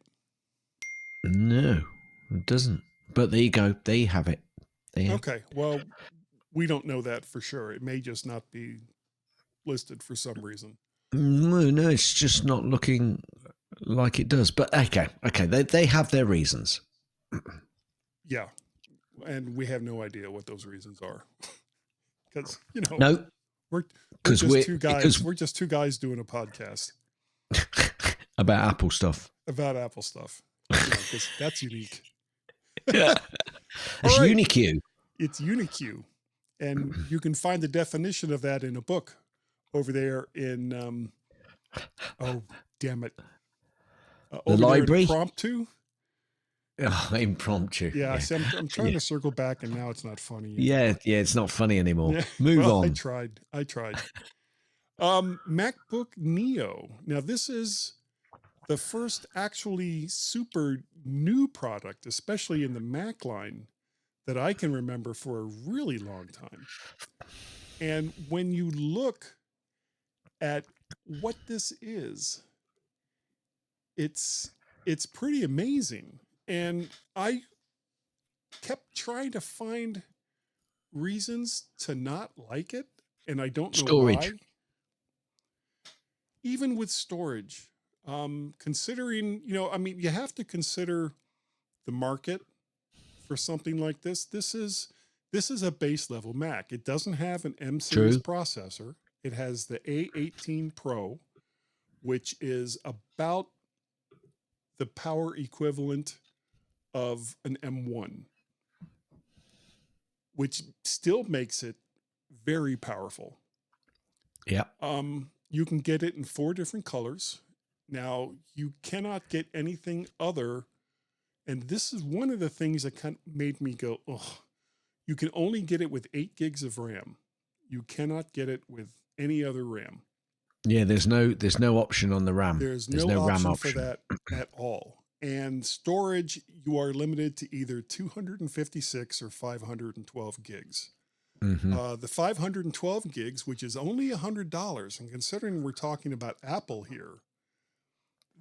No, it doesn't. But there you go. There you have it. Okay. Well, we don't know that for sure. It may just not be listed for some reason. No, it's just not looking like it does. But okay, they have their reasons. Yeah, and we have no idea what those reasons are, because no, we're just two guys. We're just two guys doing a podcast about Apple stuff. About Apple stuff, because that's unique. It's right. Unique. It's unique, and you can find the definition of that in a book over there in oh damn it, the library. Impromptu. Oh, impromptu. Yeah, see, I'm trying to circle back, and now it's not funny anymore. Yeah, it's not funny anymore. Yeah. Move on. I tried. MacBook Neo. Now, this is the first actually super new product, especially in the Mac line, that I can remember for a really long time. And when you look at what this is, it's pretty amazing. And I kept trying to find reasons to not like it, and I don't know why. Even with storage, considering, you have to consider the market for something like this. This is a base level Mac. It doesn't have an M series processor. It has the A18 Pro, which is about the power equivalent of an M1, which still makes it very powerful. Yeah. You can get it in 4 different colors. Now, you cannot get anything other, and this is one of the things that kind of made me go, ugh. You can only get it with 8 gigs of RAM. You cannot get it with any other RAM. Yeah, there's no option on the RAM. There's no RAM option for that at all. And storage, you are limited to either 256 or 512 gigs. Mm-hmm. The 512 gigs, which is only $100, and considering we're talking about Apple here,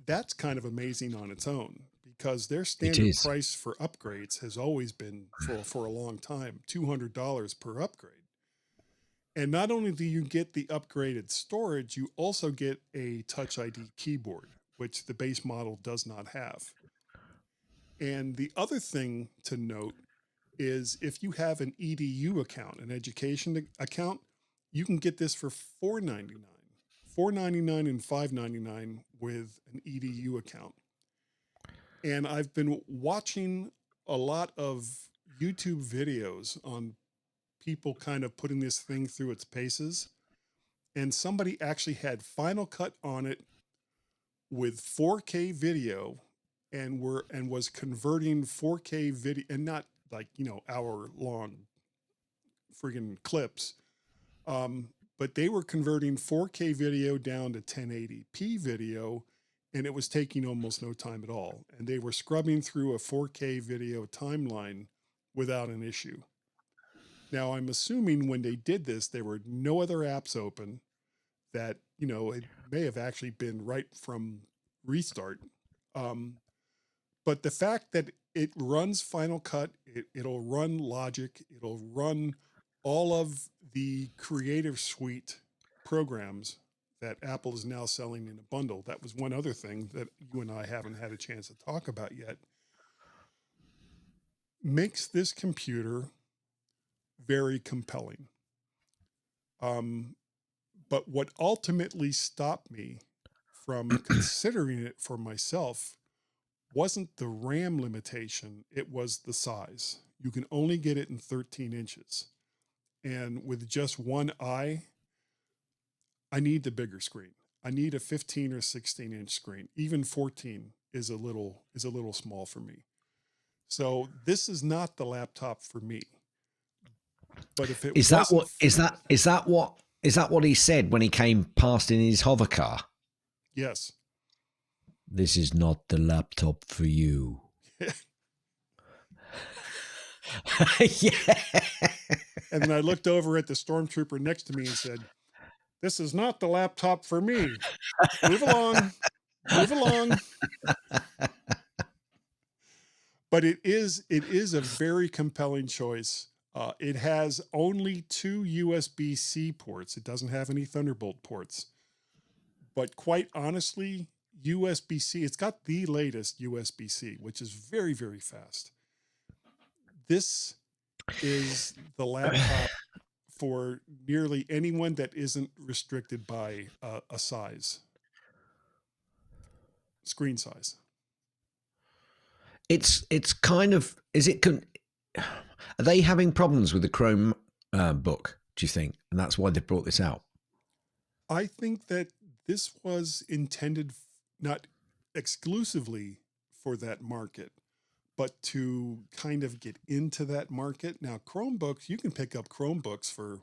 that's kind of amazing on its own, because their standard price for upgrades has always been, for a long time, $200 per upgrade. And not only do you get the upgraded storage, you also get a Touch ID keyboard, which the base model does not have. And the other thing to note is if you have an EDU account, an education account, you can get this for $499. $499 and $599 with an EDU account. And I've been watching a lot of YouTube videos on people kind of putting this thing through its paces. And somebody actually had Final Cut on it with 4K video and was converting 4K video, and not like, hour long friggin' clips. But they were converting 4K video down to 1080p video, and it was taking almost no time at all. And they were scrubbing through a 4K video timeline without an issue. Now, I'm assuming when they did this, there were no other apps open, that, it may have actually been right from restart. But the fact that it runs Final Cut, it'll run Logic, it'll run all of the Creative Suite programs that Apple is now selling in a bundle. That was one other thing that you and I haven't had a chance to talk about yet. Makes this computer very compelling. But what ultimately stopped me from considering it for myself wasn't the RAM limitation, it was the size. You can only get it in 13 inches. And with just one eye, I need the bigger screen. I need a 15 or 16 inch screen. Even 14 is a little small for me. So this is not the laptop for me. But if it is that what he said when he came past in his hover car? Yes. This is not the laptop for you. Yeah. And then I looked over at the stormtrooper next to me and said, "This is not the laptop for me. Move along. Move along. But it is a very compelling choice. It has only 2 USB-C ports. It doesn't have any Thunderbolt ports. But quite honestly, USB-C, it's got the latest USB-C, which is very, very fast. This is the laptop for nearly anyone that isn't restricted by a screen size. It's kind of, are they having problems with the Chrome book, do you think? And that's why they brought this out? I think that this was intended not exclusively for that market, but to kind of get into that market. Now, Chromebooks, you can pick up Chromebooks for,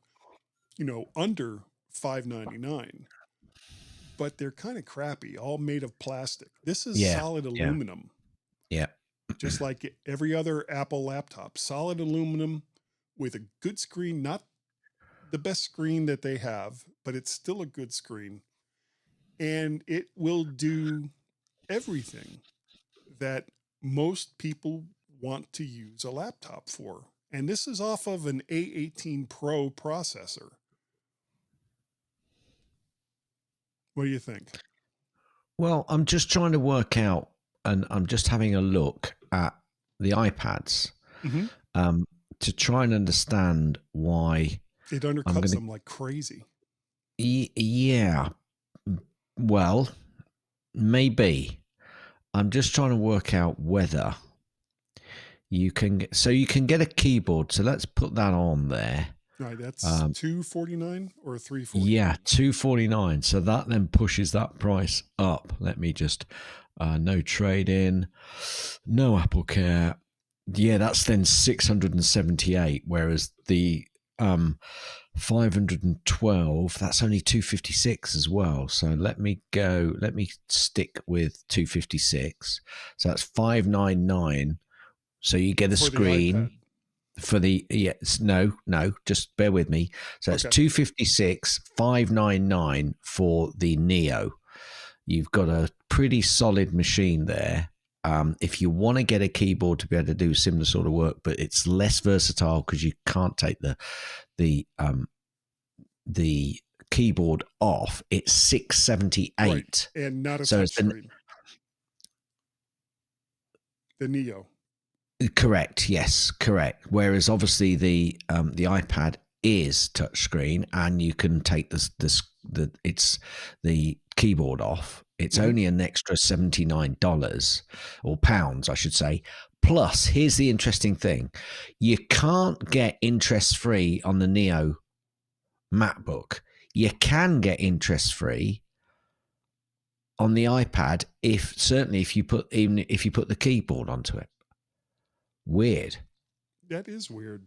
under $5.99, but they're kind of crappy, all made of plastic. This is solid aluminum. Yeah. Just like every other Apple laptop, solid aluminum with a good screen, not the best screen that they have, but it's still a good screen. And it will do everything that most people want to use a laptop for. And this is off of an A18 Pro processor. What do you think? Well, I'm just trying to work out, and I'm just having a look at the iPads to try and understand why it undercuts them like crazy. Yeah. Well, maybe. I'm just trying to work out whether you can get a keyboard. So let's put that on there. Right, that's $249 or $349? Yeah, $249. So that then pushes that price up. Let me just no trade-in, no Apple Care. Yeah, that's then $678, whereas the 512, that's only $256 as well. So let me stick with $256. So that's $599. So you get a screen for the just bear with me. So it's $256, $599 for the Neo. You've got a pretty solid machine there. If you want to get a keyboard to be able to do similar sort of work, but it's less versatile because you can't take the keyboard off, it's $678, right. And not a touch screen. The Neo. Correct. Yes, correct. Whereas obviously the iPad is touchscreen, and you can take the keyboard off. It's only an extra $79 or pounds, I should say. Plus, here's the interesting thing: you can't get interest free on the Neo MacBook. You can get interest free on the iPad if you put the keyboard onto it. Weird. That is weird.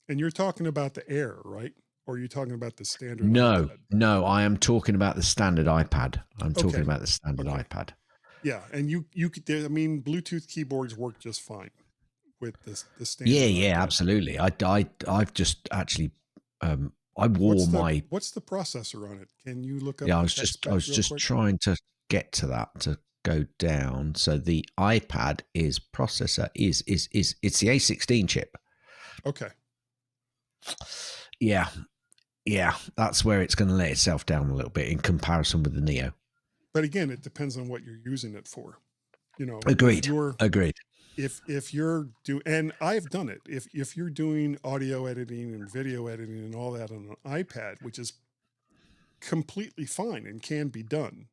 And you're talking about the Air, right? Or are you talking about the standard iPad? No, I am talking about the standard iPad. iPad. Yeah, and you could, Bluetooth keyboards work just fine with the standard. Yeah, absolutely. I've just actually I wore what's the processor on it? Can you look up? Yeah, I was just trying to get to that to go down. So the iPad processor is it's the A16 chip. Okay. Yeah, that's where it's going to let itself down a little bit in comparison with the Neo. But again, it depends on what you're using it for. Agreed. If you're doing, and I've done it, if you're doing audio editing and video editing and all that on an iPad, which is completely fine and can be done.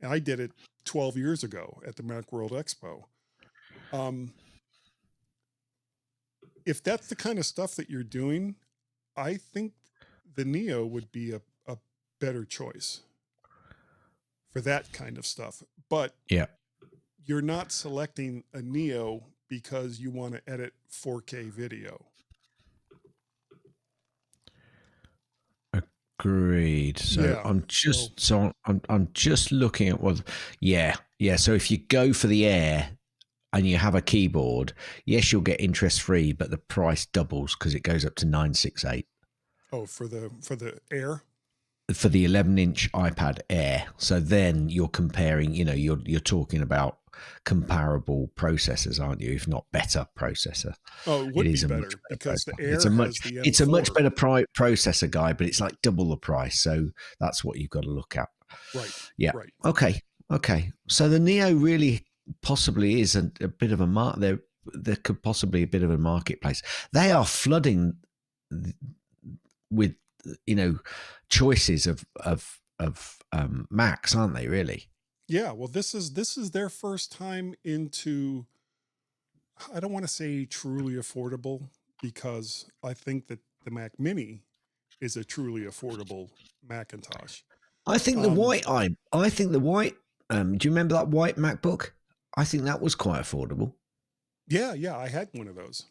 I did it 12 years ago at the Macworld Expo. If that's the kind of stuff that you're doing, I think the Neo would be a better choice for that kind of stuff. But you're not selecting a Neo because you want to edit 4K video. Agreed. So I'm just looking at what. Yeah. So if you go for the Air and you have a keyboard, yes, you'll get interest free, but the price doubles because it goes up to $968. Oh, for the Air? for the 11-inch iPad Air. So then you're comparing, you're talking about comparable processors, aren't you? If not better processor. Oh, it would be better because the Air has the M4. It's a much better processor, guy, but it's like double the price. So that's what you've got to look at. Right. Yeah. Right. Okay. So the Neo really possibly is a bit of a there could possibly a bit of a marketplace. They are flooding with choices of Macs, aren't they? Really? Yeah. Well, this is their first time into. I don't want to say truly affordable because I think that the Mac Mini is a truly affordable Macintosh. I think the white. I think the white. Do you remember that white MacBook? I think that was quite affordable. Yeah. I had one of those.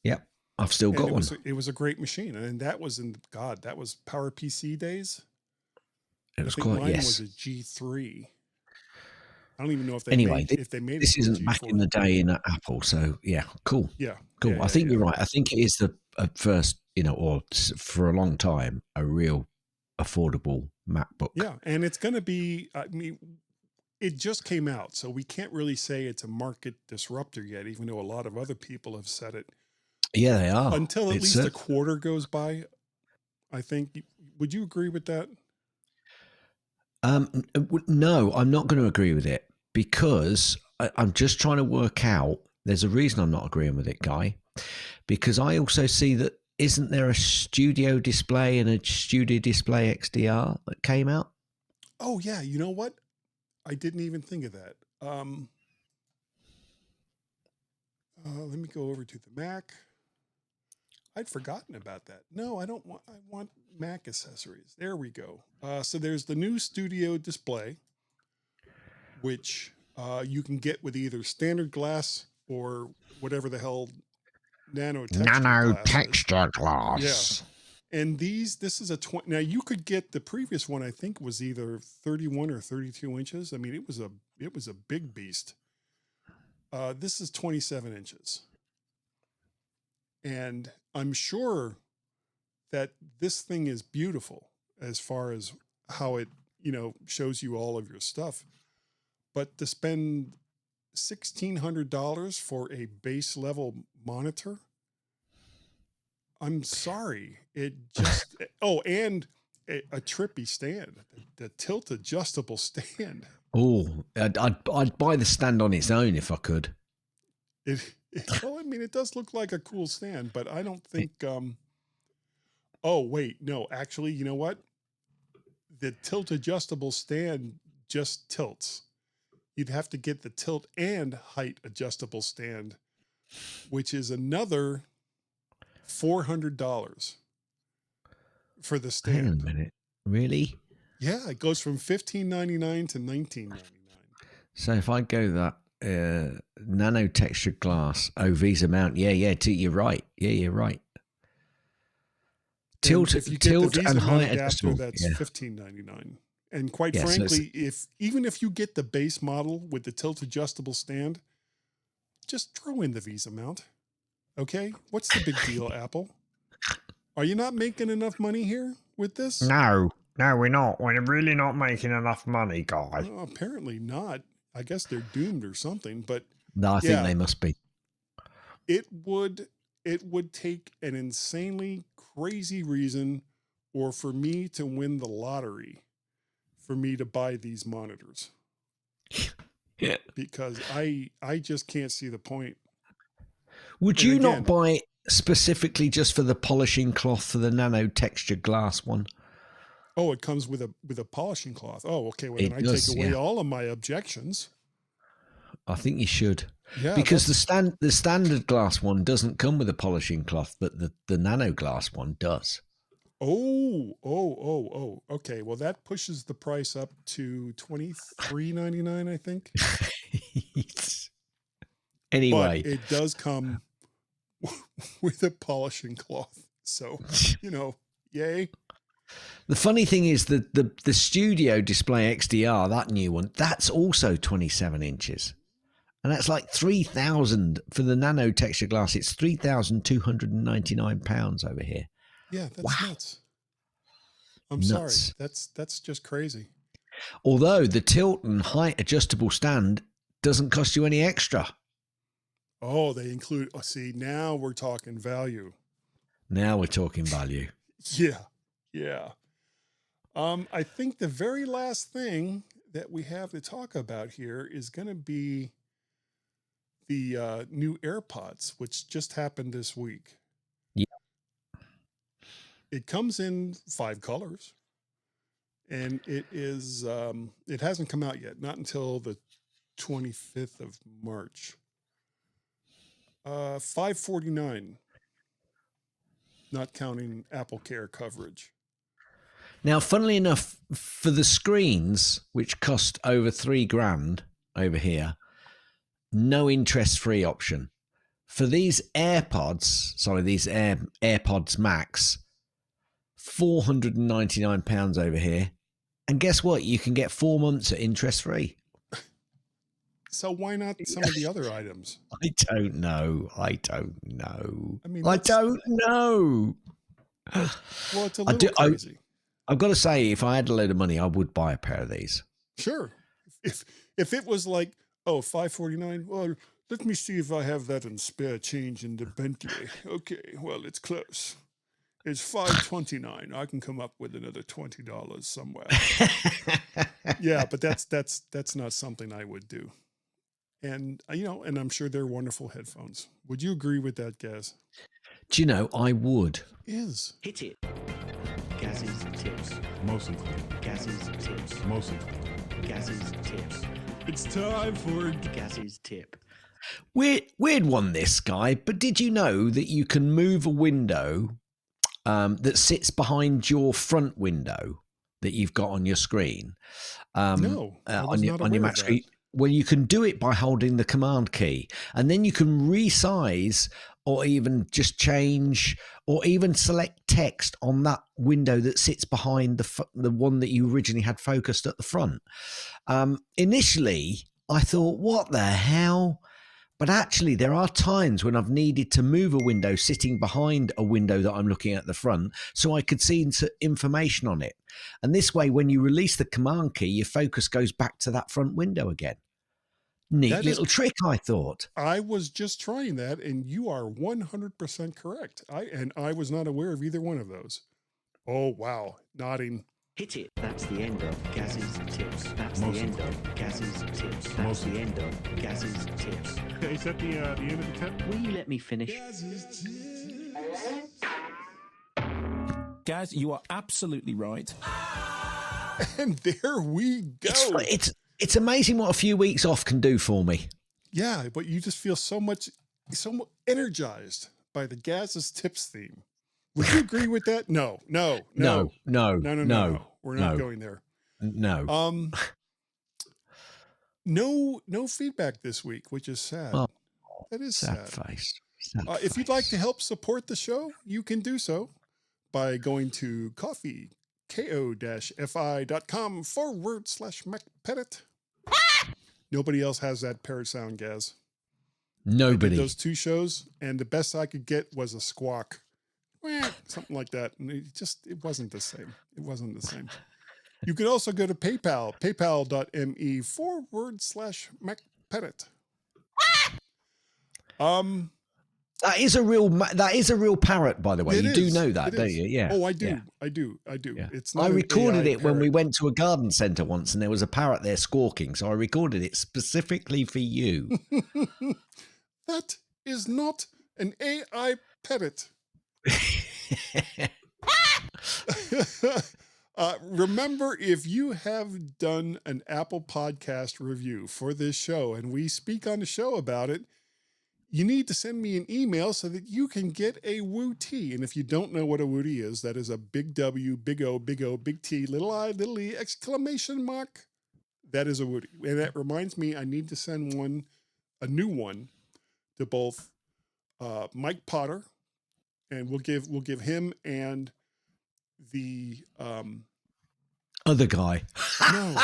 Yep. I've still got one. It was a great machine. And that was that was PowerPC days. It was mine was a G3. I don't even know if they made it. This isn't back in the day in Apple. So yeah, cool. Yeah. Cool. Yeah, I think you're right. I think it is the first, or for a long time, a real affordable MacBook. Yeah. And it's going to be, it just came out. So we can't really say it's a market disruptor yet, even though a lot of other people have said it. Yeah, they are. Until at least a quarter goes by, I think. Would you agree with that? No, I'm not going to agree with it because I'm just trying to work out. There's a reason I'm not agreeing with it, Guy, because I also see that isn't there a Studio Display and a Studio Display XDR that came out? Oh, yeah. You know what? I didn't even think of that. Let me go over to the Mac. I'd forgotten about that. No, I don't want. I want Mac accessories. There we go. So there's the new Studio Display, which you can get with either standard glass or whatever the hell nano texture glass. Yeah. And this is a 20. Now you could get the previous one. I think was either 31 or 32 inches. I mean, it was a big beast. This is 27 inches. And I'm sure that this thing is beautiful as far as how it, shows you all of your stuff. But to spend $1,600 for a base level monitor, I'm sorry. It just, and a trippy stand, the tilt adjustable stand. Oh, I'd buy the stand on its own if I could. It does look like a cool stand, but I don't think, oh, wait, no, actually, you know what? The tilt adjustable stand just tilts. You'd have to get the tilt and height adjustable stand, which is another $400 for the stand. Hang on a minute. Really? Yeah, it goes from $15.99 to $19.99. So if I go that nano textured glass, Visa mount, you're right. Yeah, you're right. Tilt and height adjustable. That's $15.99. And quite frankly, even if you get the base model with the tilt adjustable stand, just throw in the Visa mount. Okay, what's the big deal, Apple? Are you not making enough money here with this? No, we're not. We're really not making enough money, guy. Well, apparently not. I guess they're doomed or something. But no, I think they must be. It would take an insanely crazy reason, or for me to win the lottery, for me to buy these monitors. Yeah, because I just can't see the point. Would you not buy it specifically just for the polishing cloth for the nano texture glass one? Oh, it comes with a polishing cloth. Oh, okay. Well, then I take away all of my objections. I think you should. Yeah, because the standard glass one doesn't come with a polishing cloth, but the nano glass one does. Oh. Okay. Well, that pushes the price up to $23.99, I think. Anyway, but it does come with a polishing cloth. So, yay. The funny thing is that the Studio Display XDR, that new one, that's also 27 inches. And that's like 3,000 for the nano texture glass. It's £3,299 over here. Yeah, that's nuts. I'm sorry. That's just crazy. Although the tilt and height adjustable stand doesn't cost you any extra. Oh, they include, see, now we're talking value. Now we're talking value. Yeah. Yeah. I think the very last thing that we have to talk about here is going to be the new AirPods, which just happened this week. Yeah. It comes in 5 colors, and it is, it hasn't come out yet, not until the 25th of March. $549, not counting Apple Care coverage. Now, funnily enough, for the screens, which cost over $3,000 over here, no interest-free option. For these AirPods, these AirPods Max, £499 over here. And guess what? You can get 4 months at interest-free. So why not some of the other items? I don't know. I mean, I don't know. Well, it's a little crazy. I've got to say, if I had a load of money, I would buy a pair of these. Sure. If it was like, $549, well, let me see if I have that in spare change in the Bentley. Okay, well, it's close. It's $529. I can come up with another $20 somewhere. Yeah, but that's not something I would do. And, and I'm sure they're wonderful headphones. Would you agree with that, Gaz? Do you know, I would. Hit it. Gaz's tips. Mostly. Gaz's tips. Mostly. Gaz's tips. It's time for Gaz's tip. Weird one, this guy, but did you know that you can move a window that sits behind your front window that you've got on your screen? No, on your Mac screen. Well, you can do it by holding the command key, and then you can resize or even just change or even select text on that window that sits behind the one that you originally had focused at the front. Initially, I thought, what the hell? But actually, there are times when I've needed to move a window sitting behind a window that I'm looking at the front so I could see information on it. And this way, when you release the command key, your focus goes back to that front window again. Neat little trick, I thought. I was just trying that, and you are 100% correct. I was not aware of either one of those. Oh, wow. Nodding. Hit it. That's the end of Gaz's tips. That's the end of Gaz's tips. That's the end of Gaz's tips. Is that the end of the tip? Will you let me finish? Gaz, you are absolutely right. And there we go. It's amazing what a few weeks off can do for me. Yeah, but you just feel so energized by the Gaz's tips theme. Would you agree with that? No. We're not going there. No. No feedback this week, which is sad. Oh, that is sad sad. Face. If you'd like to help support the show, you can do so by going to ko-fi.com/MacParrot. Nobody else has that parrot sound, Gaz. Nobody. I did those 2 shows, and the best I could get was a squawk. Something like that. And it wasn't the same. It wasn't the same. You can also go to PayPal, paypal.me/MacParrot. That is a real parrot, by the way. You do know that, don't you? Yeah. Oh, I do. Yeah. I do. Yeah. It's not I recorded it when parrot. we went to a garden centre once, and there was a parrot there squawking. So I recorded it specifically for you. That is not an AI parrot. Remember, if you have done an Apple Podcast review for this show and we speak on the show about it, you need to send me an email so that you can get a Woo-T. And if you don't know what a Woo-T is, that is a big W, big O, big T, little I, little E, exclamation mark. That is a Woo-T. And that reminds me, I need to send a new one to both Mike Potter, and we'll give him and the other guy. No,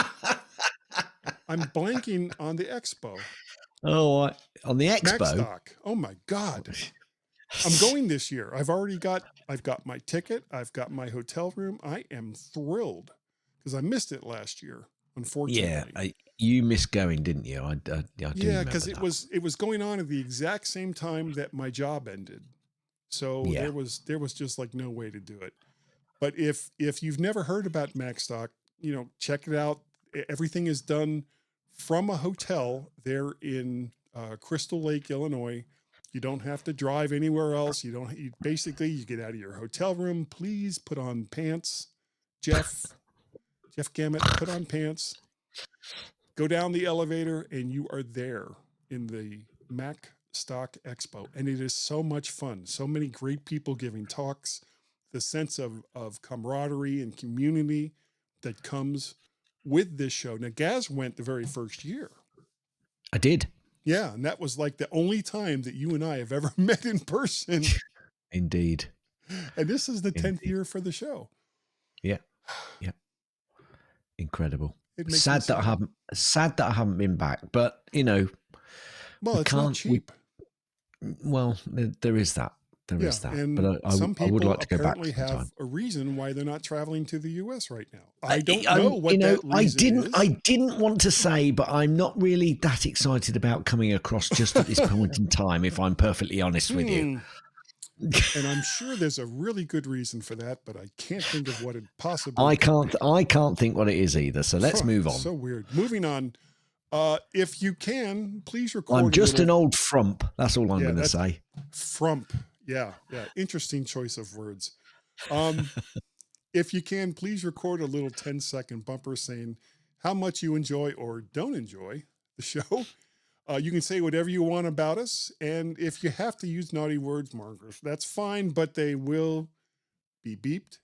I'm blanking on the expo. Oh, on the expo. Macstock. Oh my God. I'm going this year. I've got my ticket. I've got my hotel room. I am thrilled because I missed it last year, unfortunately. Yeah, you missed going, didn't you? I do Yeah, remember because that. it was going on at the exact same time that my job ended. So Yeah. there was just like no way to do it. But if you've never heard about MacStock, check it out. Everything is done from a hotel there in Crystal Lake, Illinois. You don't have to drive anywhere else. You get out of your hotel room. Please put on pants. Jeff Gamet, put on pants. Go down the elevator and you are there in the MacStock Expo. And it is so much fun. So many great people giving talks. The sense of camaraderie and community that comes with this show. Now, Gaz went the very first year. I did. Yeah, and that was like the only time that you and I have ever met in person. Indeed. And this is the 10th year for the show. Yeah. Yeah. Incredible. It makes Sad that I haven't been back, but well, it's not cheap. Well, there is that. There is that. And but some people I would like to go back apparently have sometime. a reason why they're not traveling to the US right now. I don't know what that reason is. I didn't want to say, but I'm not really that excited about coming across just at this point in time, if I'm perfectly honest with you. And I'm sure there's a really good reason for that, but I can't think of what it possibly I can't think what it is either. So let's move on. So weird. Moving on. If you can, please record. I'm just an old frump. That's all I'm going to say. Frump. Yeah. Interesting choice of words. If you can, please record a little 10-second bumper saying how much you enjoy or don't enjoy the show. You can say whatever you want about us. And if you have to use naughty words, Margaret, that's fine, but they will be beeped.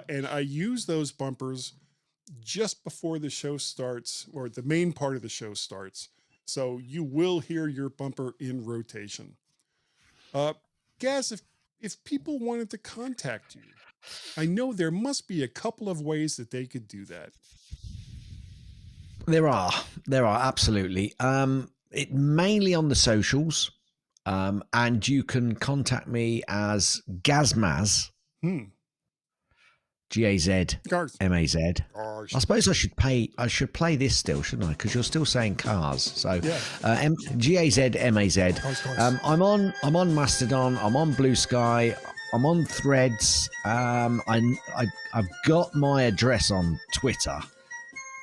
And I use those bumpers just before the show starts, or the main part of the show starts. So you will hear your bumper in rotation. Gaz, if people wanted to contact you, I know there must be a couple of ways that they could do that. There are absolutely. It mainly on the socials, and you can contact me as GazMaz, GazMaz. I suppose I should play this still, shouldn't I? Because you're still saying cars. So GazMaz. I'm on Mastodon. I'm on BlueSky. I'm on Threads. I've got my address on Twitter.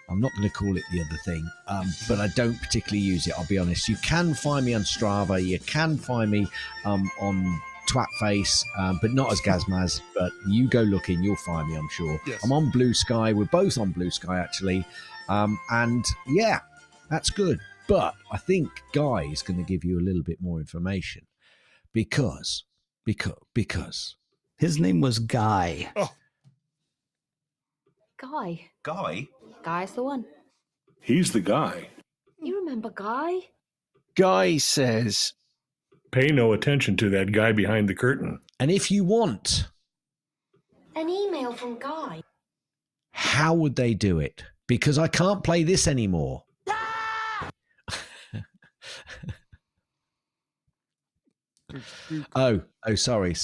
I'm not going to call it the other thing, but I don't particularly use it, I'll be honest. You can find me on Strava. You can find me on Twatface, but not as GazMaz. But you go looking, you'll find me, I'm sure. Yes. I'm on BlueSky. We're both on BlueSky, actually. And yeah, that's good. But I think Guy is going to give you a little bit more information because his name was Guy. Oh. Guy. Guy? Guy's the one. He's the guy. You remember Guy? Guy says, Pay no attention to that guy behind the curtain. And if you want an email from Guy, how would they do it? Because I can't play this anymore. Oh, sorry.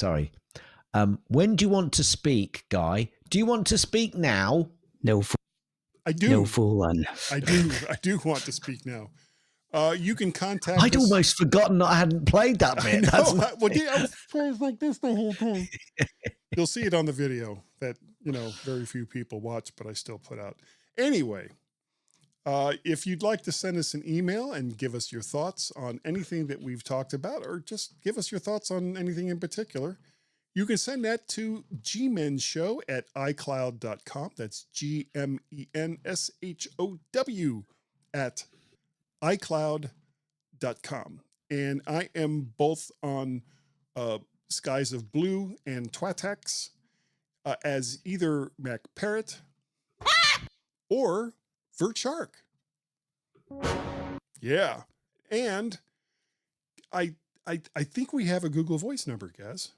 When do you want to speak, Guy? Do you want to speak now? No, I do. No fooling. I do want to speak now. You can contact I'd us. almost forgotten that I hadn't played that bit. I was playing like this the whole time. You'll see it on the video that, very few people watch, but I still put out. Anyway, if you'd like to send us an email and give us your thoughts on anything that we've talked about, or just give us your thoughts on anything in particular, you can send that to gmenshow at icloud.com. That's GMENSHOW at icloud.com. And I am both on Skies of Blue and Twatax as either MacParrot or VertShark. Yeah. And I think we have a Google Voice number, Gaz.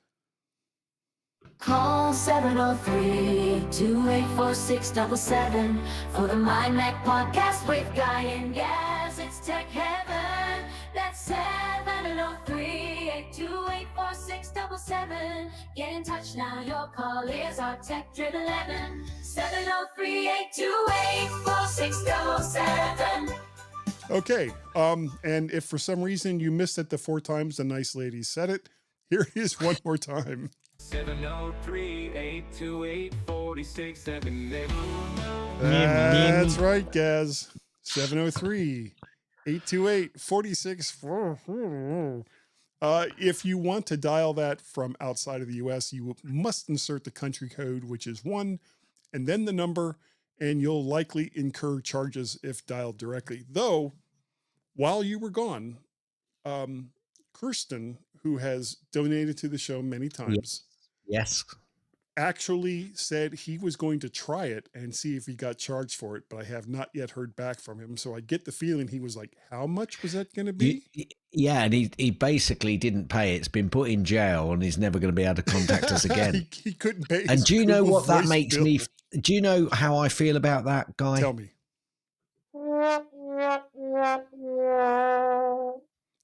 Call 703-284-6777 for the My Mac Podcast with Guy and Gaz. It's Tech Heaven. That's 703-828-4677. 777. Get in touch now, your call is our tech driven 11. 703-828-4607. Okay. And if for some reason you missed it the 4 times the nice lady said it, here it is one more time. 703-828-4678. That's right, Gaz. 703-828-46. If you want to dial that from outside of the U.S., you must insert the country code, which is 1, and then the number, and you'll likely incur charges if dialed directly. Though, while you were gone, Kirsten, who has donated to the show many times, yes, actually said he was going to try it and see if he got charged for it, but I have not yet heard back from him. So I get the feeling he was like, how much was that going to be? Yeah, and he basically didn't pay. It's been put in jail and he's never going to be able to contact us again. he couldn't pay. And do you know Google what that Voice makes bill. me? Do you know how I feel about that guy? Tell me.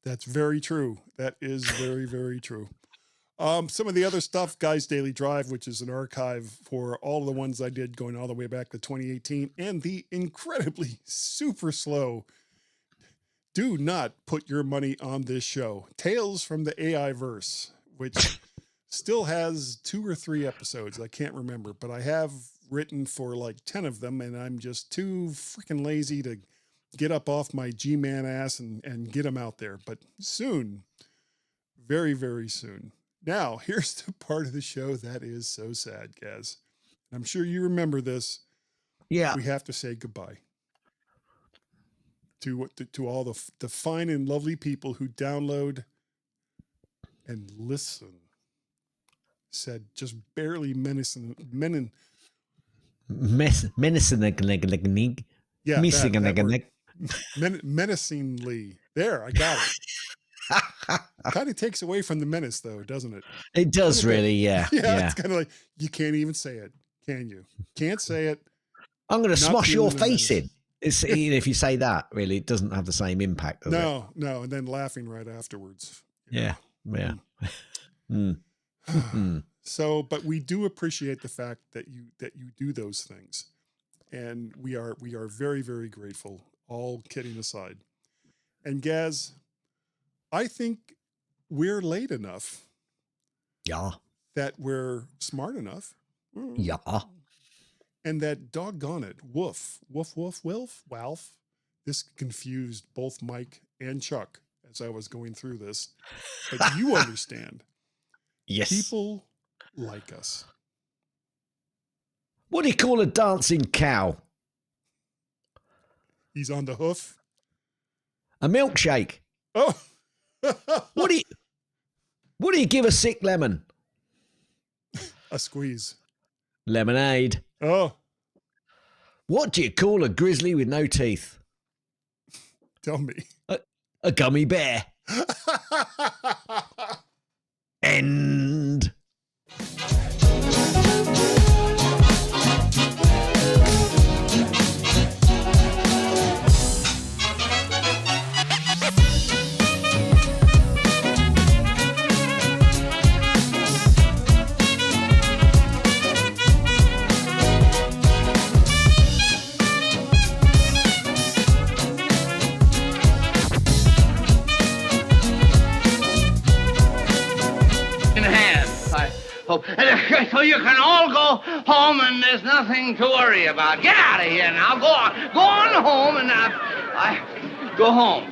That's very true. That is very, very true. Some of the other stuff, Guy's Daily Drive, which is an archive for all of the ones I did going all the way back to 2018, and the incredibly super slow Do Not Put Your Money on This Show, Tales from the AI Verse, which still has 2 or 3 episodes. I can't remember, but I have written for like 10 of them, and I'm just too freaking lazy to get up off my G-man ass and get them out there. But soon, very, very soon. Now, here's the part of the show that is so sad, Gaz. I'm sure you remember this. Yeah. We have to say goodbye to all the fine and lovely people who download and listen. Said just barely menacing. Yeah, menacingly. There, I got it. Kind of takes away from the menace, though, doesn't it? It does really, yeah. Yeah, it's kind of like, you can't even say it, can you? Can't say it. I'm going to Not smash your feeling the face in. It's, if you say that, really, it doesn't have the same impact, does it? No, and then laughing right afterwards. Yeah. So, but we do appreciate the fact that you do those things, and we are very, very grateful. All kidding aside, and Gaz, I think we're late enough. Yeah. That we're smart enough. Yeah. And that doggone it, woof. This confused both Mike and Chuck as I was going through this, but you understand. Yes. People like us. What do you call a dancing cow? He's on the hoof. A milkshake. Oh. What do you give a sick lemon? A squeeze. Lemonade. Oh. What do you call a grizzly with no teeth? Tell me. A gummy bear. End. So you can all go home and there's nothing to worry about. Get out of here now. Go on home and I go home.